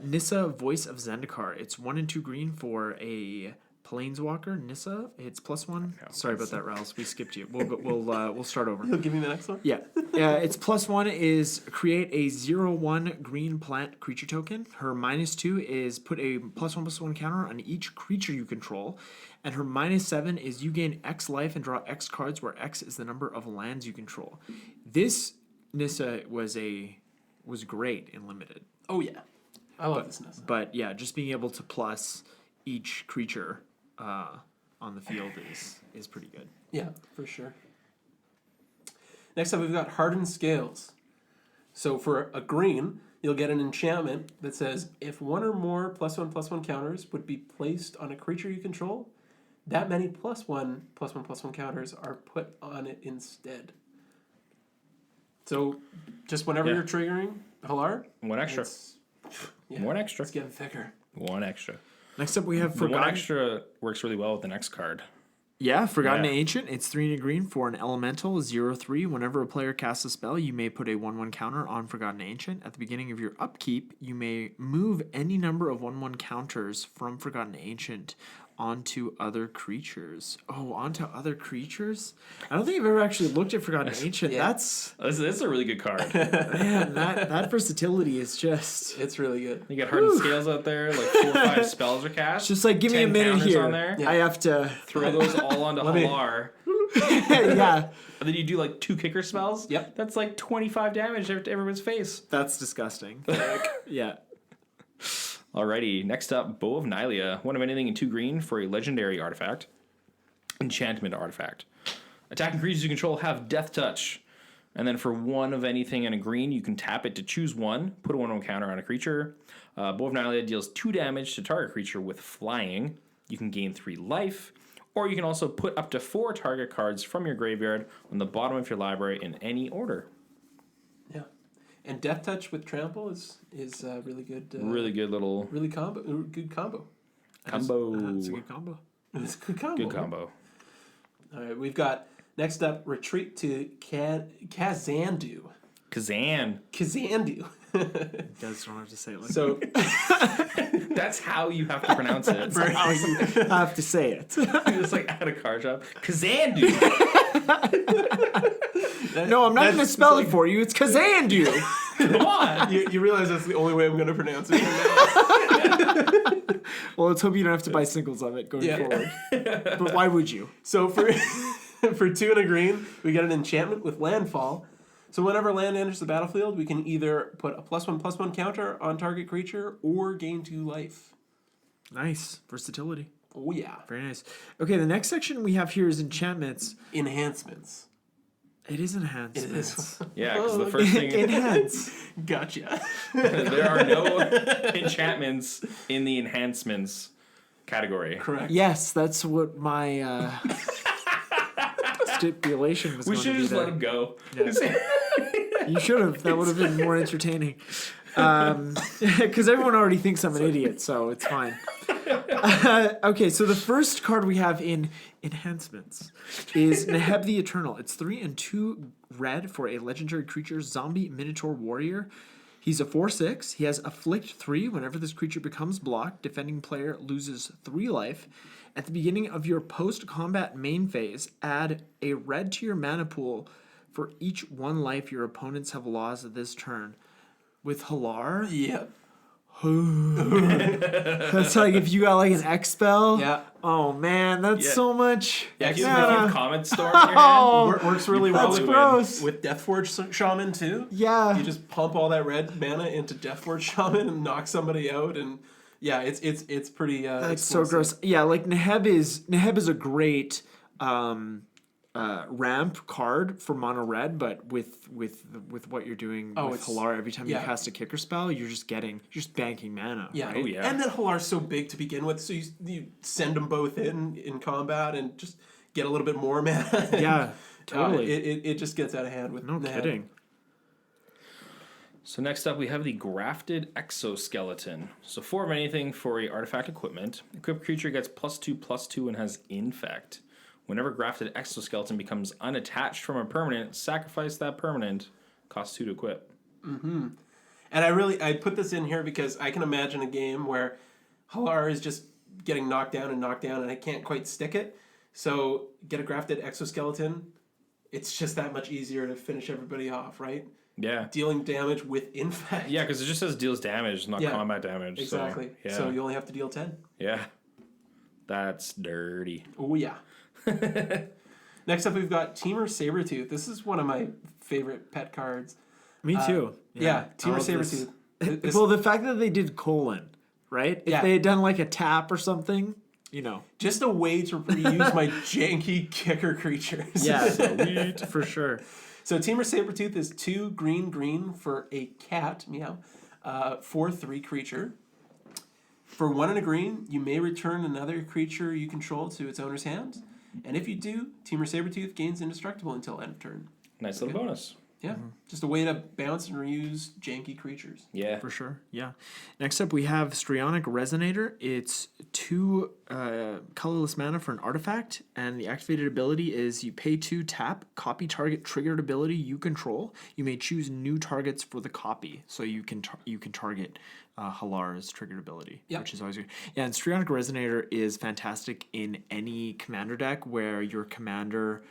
Nissa, Voice of Zendikar. It's 1 and 2 green for a Planeswalker. Nissa, it's +1. Sorry about that, Rouse. We skipped you. We'll start over. You'll give me the next one? Yeah. It's +1 is create a 0/1 green plant creature token. Her -2 is put a +1/+1 counter on each creature you control. And her -7 is you gain X life and draw X cards, where X is the number of lands you control. This Nissa was great in limited. Oh, yeah. I love this Nessa. But yeah, just being able to plus each creature on the field is pretty good. Yeah, for sure. Next up, we've got Hardened Scales. So for a green, you'll get an enchantment that says, if 1 or more +1/+1 counters would be placed on a creature you control, that many +1/+1 counters are put on it instead. So just whenever Yeah. you're triggering Hallar, 1 extra. Yeah, 1 extra. Let's get Vigor. 1 extra. Next up, we have The 1 Forgotten. extra works really well with the next card. Yeah, Forgotten Yeah. Ancient. It's 3 and a green for an elemental 0/3. Whenever a player casts a spell, you may put a 1/1 counter on Forgotten Ancient. At the beginning of your upkeep, you may move any number of 1/1 counters from Forgotten Ancient onto other creatures. Oh, onto other creatures? I don't think I've ever actually looked at Forgotten Ancient. Yeah. That's This is a really good card. man, that versatility is just It's really good. You got Hardened Scales out there, like 4 or 5 spells are cast. just like give me a 10 minute counters here. on there. I have to Throw those all onto Let me- Hallar. yeah. And then you do like 2 kicker spells. Yep. That's like 25 damage to everyone's face. That's disgusting. Yeah. Alrighty, next up, Bow of Nylea. 1 of anything in 2 green for a legendary artifact. Enchantment artifact. Attacking creatures you control have Death Touch. And then for 1 of anything in a green, you can tap it to choose 1. Put a 1/1 counter on a creature. Bow of Nylea deals 2 damage to target creature with flying. You can gain 3 life. Or you can also put up to 4 target cards from your graveyard on the bottom of your library in any order. Yeah. And Death Touch with Trample is really good. Really good little Really good combo. combo. It's a good combo. It's a good combo. Good combo. All right, we've got next up Retreat to Kazandu. Kazan. Kazandu. You guys don't have to say it like So That's how you have to pronounce it. that's how you have to say it. It's like at a car shop. Kazandu. No, I'm not going to that's spell like- it for you. It's Kazandu. Come on. you realize that's the only way I'm going to pronounce it. From now. Well, let's hope you don't have to buy singles of it going Yeah. forward. But why would you? So for 2 and a green, we get an enchantment with Landfall. So whenever land enters the battlefield, we can either put a +1/+1 counter on target creature or gain 2 life. Nice. Versatility. Oh yeah. Very nice. Okay, the next section we have here is enchantments. Enhancements. It is It enhancements. is. Yeah, because the first thing Enhance. Gotcha. there are no enchantments in the enhancements category. Correct. Yes, that's what my stipulation was We going should to be just there. let him go. You should have. That would have been more entertaining. Because everyone already thinks I'm an idiot, so it's fine. Okay, so the first card we have in enhancements is Neheb the Eternal. It's 3 and 2 red for a legendary creature, zombie minotaur warrior. He's a 4/6. He has Afflict 3. Whenever this creature becomes blocked, defending player loses 3 life. At the beginning of your post-combat main phase, add a red to your mana pool for each 1 life your opponents have lost this turn. With Hallar, Yep. that's like if you got like an X spell. Yeah. Oh man, that's Yeah. so much. Yeah, if you mana. have Comet Storm in your hand. Oh, Works really well that's with, gross. with Deathforge Shaman too. Yeah. You just pump all that red mana into Deathforge Shaman and knock somebody out, and Yeah, it's pretty. That's so explosive. gross. Yeah, like Neheb is a great ramp card for mono red, but with what you're doing with it's- Hallar, every time you yeah. cast a kicker spell, you're just banking mana. Yeah. Right? Oh, yeah. And then Hallar's so big to begin with, so you send them both in combat and just get a little bit more mana. Yeah, totally. It just gets out of hand with No the kidding. So next up, we have the Grafted Exoskeleton. So 4 of anything for a artifact equipment. Equipped creature gets +2/+2 and has Infect. Whenever Grafted Exoskeleton becomes unattached from a permanent, sacrifice that permanent. Costs 2 to equip. And I put this in here because I can imagine a game where Hallar is just getting knocked down and I can't quite stick it. So get a Grafted Exoskeleton. It's just that much easier to finish everybody off, right? Yeah. Dealing damage with Infect. Yeah, because it just says deals damage, not Yeah, combat damage. Exactly. So, yeah. So you only have to deal 10. Yeah. That's dirty. Oh, yeah. Next up, we've got Teamer Sabretooth. This is one of my favorite pet cards. Me too. Yeah, I Teamer love this. Sabretooth. This- Well, the fact that they did colon, right? If Yeah. they had done like a tap or something, just a way to reuse my janky kicker creatures. Yeah, for sure. So Teamer Sabretooth is 2 green for a cat, meow, 4/3 creature. For 1 and a green, you may return another creature you control to its owner's hand. And if you do, Teamer Sabretooth gains indestructible until end of turn. Nice little bonus. Yeah, just a way to bounce and reuse janky creatures. Yeah. For sure, yeah. Next up, we have Strionic Resonator. It's 2 colorless mana for an artifact, and the activated ability is you pay 2, tap, copy target triggered ability you control. You may choose new targets for the copy, so you can target Hallar's triggered ability, Yep. which is always good. Yeah, and Strionic Resonator is fantastic in any commander deck where your commander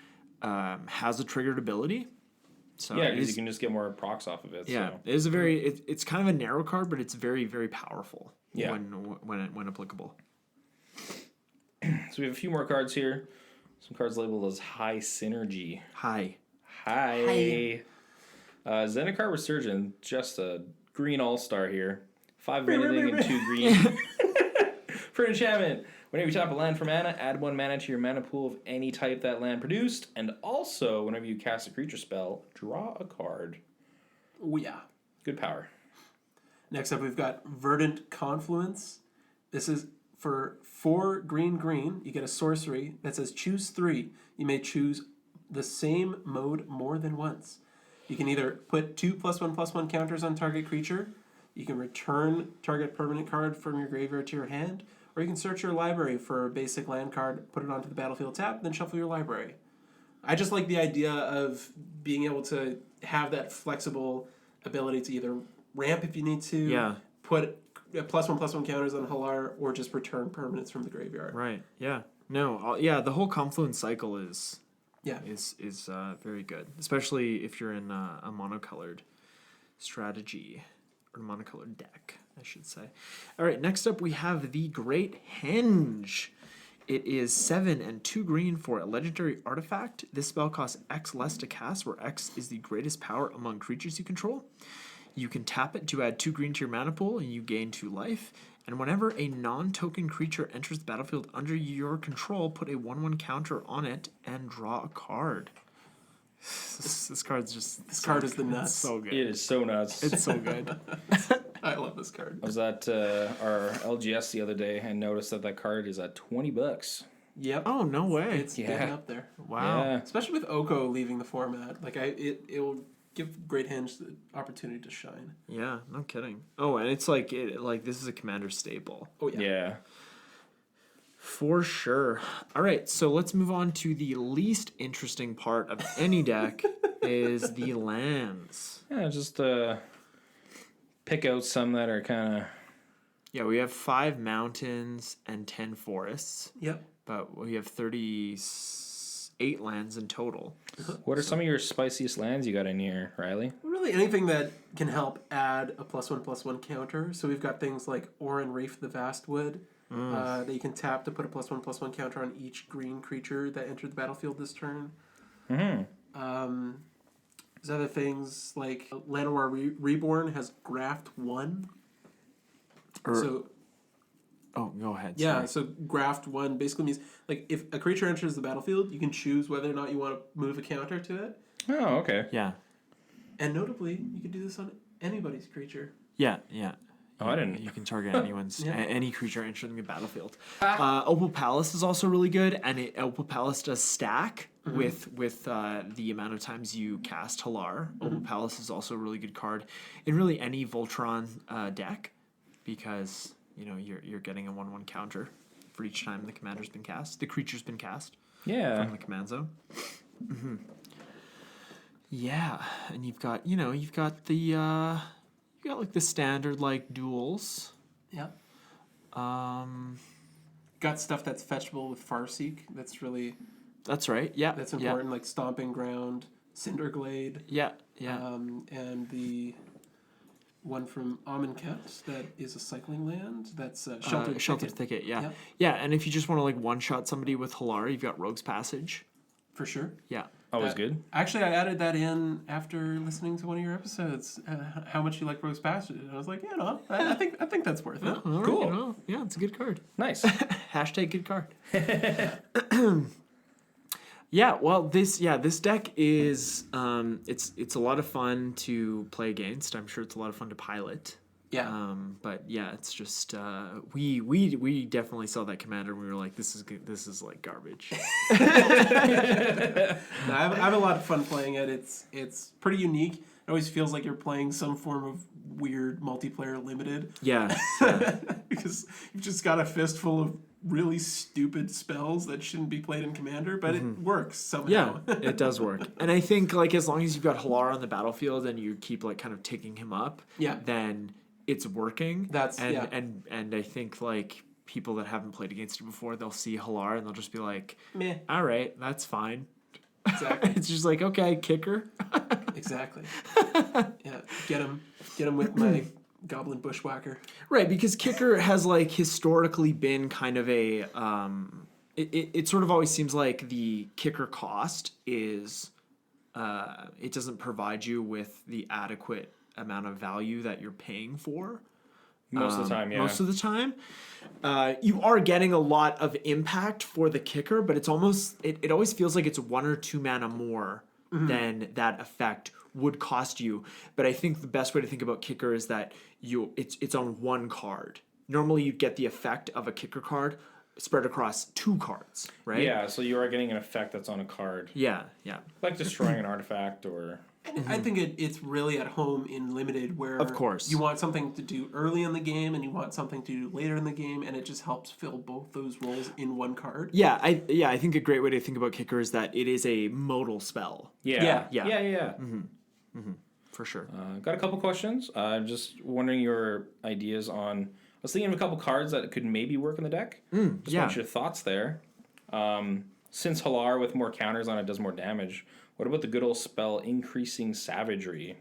has a triggered ability. So Yeah, it because is- you can just get more procs off of it. yeah, So. it is a very. It's kind of a narrow card, but it's very very powerful. Yeah. When applicable. So we have a few more cards here. Some cards labeled as High Synergy. Hi. Hi. Zendikar Resurgent, just a green all-star here. 5 of anything and 2 green. For enchantment, whenever you tap a land for mana, add 1 mana to your mana pool of any type that land produced. And also, whenever you cast a creature spell, draw a card. Oh, yeah. Good power. Next up, we've got Verdant Confluence. This is for 4 green. You get a sorcery that says choose 3. You may choose the same mode more than once. You can either put 2 +1/+1 counters on target creature. You can return target permanent card from your graveyard to your hand. Or you can search your library for a basic land card, put it onto the battlefield tap, then shuffle your library. I just like the idea of being able to have that flexible ability to either ramp if you need to, Yeah. put +1/+1 counters on Hallar, or just return permanents from the graveyard. Right. Yeah. No. Yeah. The whole confluence cycle is Yeah. very good, especially if you're in a monocolored strategy or monocolored deck, I should say. All right. Next up, we have the Great Henge. It is 7 and 2 green for a legendary artifact. This spell costs X less to cast, where X is the greatest power among creatures you control. You can tap it to add 2 green to your mana pool, and you gain 2 life. And whenever a non-token creature enters the battlefield under your control, put a 1/1 counter on it and draw a card. This card's just... This card is the It's nuts. so good. It is so nuts. It's so good. I love this card. I was at our LGS the other day and noticed that card is at $20. Yep. Oh, no way. It's getting up there. Wow. Yeah. Especially with Oko leaving the format. Like it will give Great Henge the opportunity to shine. Yeah, no kidding. Oh, and it's like this is a commander staple. Oh yeah. Yeah. For sure. All right, so let's move on to the least interesting part of any deck is the lands. Yeah, just pick out some that are kind of... Yeah, we have 5 mountains and 10 forests, Yep. but we have 38 lands in total. What are some of your spiciest lands you got in here, Riley? Really anything that can help add a +1/+1 counter. So we've got things like Orin Reef the Vastwood that you can tap to put a +1/+1 counter on each green creature that entered the battlefield this turn. Mm-hmm. There's other things like Llanowar Reborn has Graft 1. So Oh, go ahead. Yeah, sorry. so graft 1 basically means, like, if a creature enters the battlefield, you can choose whether or not you want to move a counter to it. Oh, okay. Yeah. And notably, you can do this on anybody's creature. Yeah, yeah. Oh, I didn't. You can target anyone's Yeah. any creature entering the battlefield. Opal Palace is also really good, and Opal Palace does stack with the amount of times you cast Hallar. Opal Palace is also a really good card in really any Voltron deck, because you're getting a 1/1 counter for each time the commander's been cast. The creature's been cast Yeah. from the command zone. Yeah, and you've got the like the standard like duels. Yeah. Got stuff that's fetchable with Farseek. That's right. Yeah, that's important, like Stomping Ground, Cinderglade. Yeah, And the one from Amonkhet that is a cycling land. That's Sheltered Thicket. Yeah. Yeah, yeah. And if you just want to like one shot somebody with Hallar, you've got Rogue's Passage. For sure. Yeah. Always good. Actually, I added that in after listening to one of your episodes. How much you like Rogue's Passage, and I was like, yeah, no, I think that's worth it. All right, Cool. Yeah, it's a good card. Nice. Hashtag good card. Yeah, well, this deck is it's a lot of fun to play against. I'm sure it's a lot of fun to pilot. Yeah. But yeah, it's just we definitely saw that commander and we were like, this is good. This is like garbage. No, I have a lot of fun playing it. It's pretty unique. It always feels like you're playing some form of weird multiplayer limited. Yeah. Because you've just got a fistful of really stupid spells that shouldn't be played in Commander, but it works somehow. Yeah, it does work. And I think like as long as you've got Hallar on the battlefield and you keep like kind of ticking him up, then it's working. And I think like people that haven't played against it before, they'll see Hallar and they'll just be like, meh. All right, that's fine. Exactly. It's just like, okay, kicker. Exactly. Yeah, get him with my Goblin Bushwhacker. Right, because kicker has like historically been kind of a it sort of always seems like the kicker cost is it doesn't provide you with the adequate amount of value that you're paying for. Most of the time, yeah. Most of the time. You are getting a lot of impact for the kicker, but it's almost it always feels like it's 1 or 2 mana more than that effect would cost you. But I think the best way to think about kicker is that it's on 1 card. Normally you'd get the effect of a kicker card spread across 2 cards, right? Yeah, so you are getting an effect that's on a card. Yeah, yeah. Like destroying an artifact or... I think it's really at home in Limited, where of course you want something to do early in the game and you want something to do later in the game, and it just helps fill both those roles in 1 card. Yeah, I think a great way to think about kicker is that it is a modal spell. Yeah. For sure. Got a couple questions. Just wondering your ideas on... I was thinking of a couple cards that could maybe work in the deck. Just want your thoughts there. Since Hallar with more counters on it does more damage, what about the good old spell Increasing Savagery?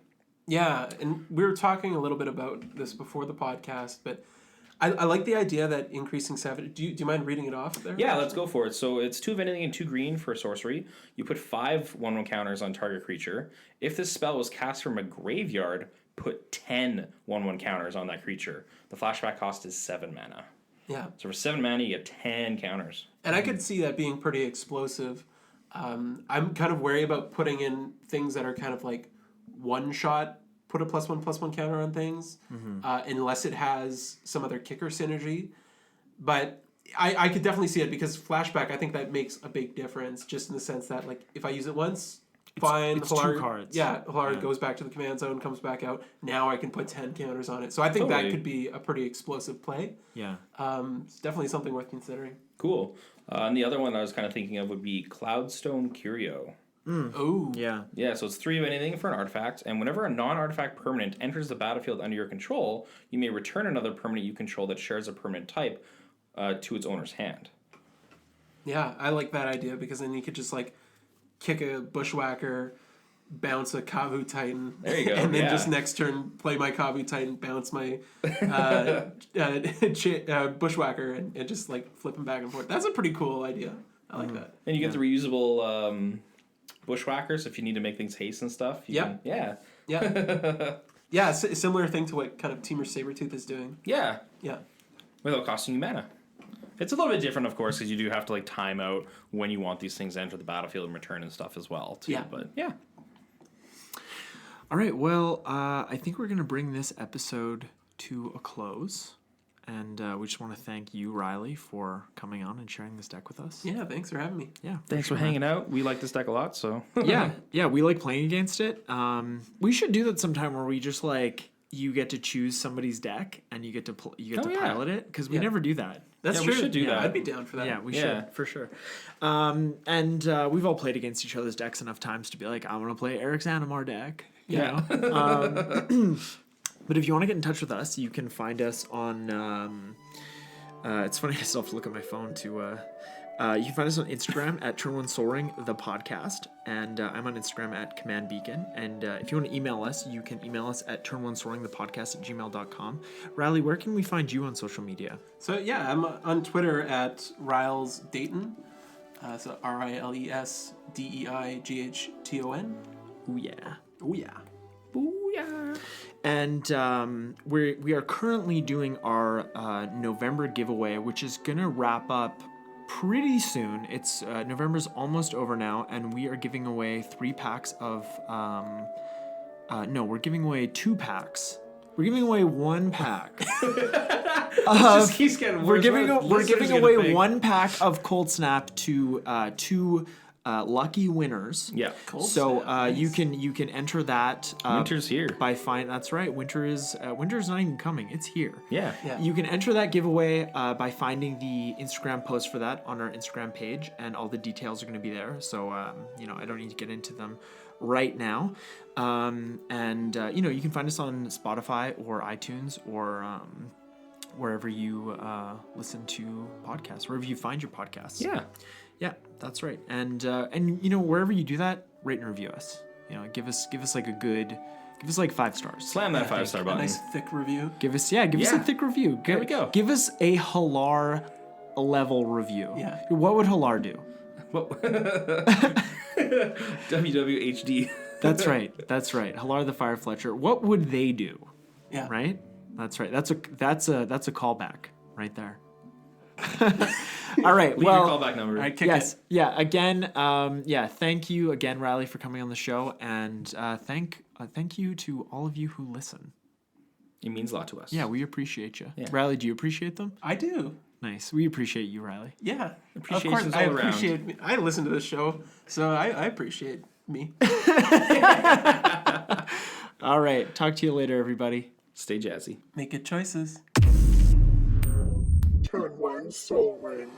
Yeah, and we were talking a little bit about this before the podcast, but I like the idea that Increasing Savage... Do you mind reading it off there? Yeah, let's go for it. So it's 2 of anything and 2 green for sorcery. You put 5 1/1 counters on target creature. If this spell was cast from a graveyard, put 10 1/1 counters on that creature. The flashback cost is 7 mana. Yeah. So for 7 mana, you get 10 counters. And I could see that being pretty explosive. I'm kind of wary about putting in things that are kind of like one shot, put a +1/+1 counter on things, unless it has some other kicker synergy. But I could definitely see it, because flashback, I think that makes a big difference, just in the sense that, like, if I use it once, fine. It's 2 cards. Yeah, Hallar goes back to the command zone, comes back out. Now I can put 10 counters on it. So I think that could be a pretty explosive play. Yeah. It's definitely something worth considering. Cool. And the other one I was kind of thinking of would be Cloudstone Curio. Oh. Yeah. Yeah, so it's 3 of anything for an artifact, and whenever a non-artifact permanent enters the battlefield under your control, you may return another permanent you control that shares a permanent type to its owner's hand. Yeah, I like that idea, because then you could just, like, kick a Bushwhacker, bounce a Kavu Titan. There you go. And then just next turn play my Kavu Titan, bounce my Bushwhacker, and just, like, flip them back and forth. That's a pretty cool idea. I like that. And you get the reusable Bushwhackers if you need to make things haste and stuff. Yeah. Yeah, similar thing to what kind of Temur Sabertooth is doing. Yeah. Yeah. without costing you mana. It's a little bit different, of course, because you do have to like time out when you want these things to enter the battlefield and return and stuff as well. Too. Yeah. But yeah. All right. Well, I think we're gonna bring this episode to a close, and we just want to thank you, Riley, for coming on and sharing this deck with us. Yeah, thanks for having me. Yeah. Thanks for hanging out. We like this deck a lot, so. Yeah, we like playing against it. We should do that sometime where we just like you get to choose somebody's deck and you get to pilot it because we never do that. That's Yeah, true. we should do that. I'd be down for that. Yeah, we Yeah. should for sure. And we've all played against each other's decks enough times to be like, I want to play Eric's Animar deck. You know? But if you want to get in touch with us, you can find us on. It's funny, I still have to look at my phone to. You can find us on Instagram at Turn One Soaring the podcast, and I'm on Instagram at Command Beacon. And if you want to email us, you can email us at turnonesoaringthepodcast@gmail.com. Riley, where can we find you on social media? So yeah, I'm on Twitter at Riles Dayton. So RILESDEIGHTON. Ooh yeah. Oh yeah. Booyah. And we are currently doing our November giveaway, which is gonna wrap up pretty soon. It's November's almost over now, and we are giving away 3 packs of. No, we're giving away 2 packs. We're giving away 1 pack. Just keeps getting worse. We're giving away 1 pack of Cold Snap to 2 lucky winners. Yeah. So Snap, you can enter that. Winter's here. That's right. Winter's not even coming. It's here. Yeah. Yeah. You can enter that giveaway by finding the Instagram post for that on our Instagram page, and all the details are going to be there. So I don't need to get into them right now. You can find us on Spotify or iTunes or wherever you listen to podcasts, wherever you find your podcasts. Yeah. Yeah, that's right. And wherever you do that, rate and review us. Give us like 5 stars. Slam that 5-star A button. nice thick review. Give us a thick review. There we go. Give us a Hallar level review. Yeah. What would Hallar do? WWHD. That's right. Hallar the Firefletcher. What would they do? Yeah. Right? That's right. That's a callback right there. All right. Leave your callback number. All right, kick Yes. it. Yeah. Again. Thank you again, Riley, for coming on the show, and thank you to all of you who listen. It means a lot to us. Yeah, we appreciate you. Yeah. Riley, do you appreciate them? I do. Nice. We appreciate you, Riley. Yeah. Appreciation's Of course, I all around. appreciate me. I listen to this show, so I appreciate me. All right. Talk to you later, everybody. Stay jazzy. Make good choices. Turn one soul ring.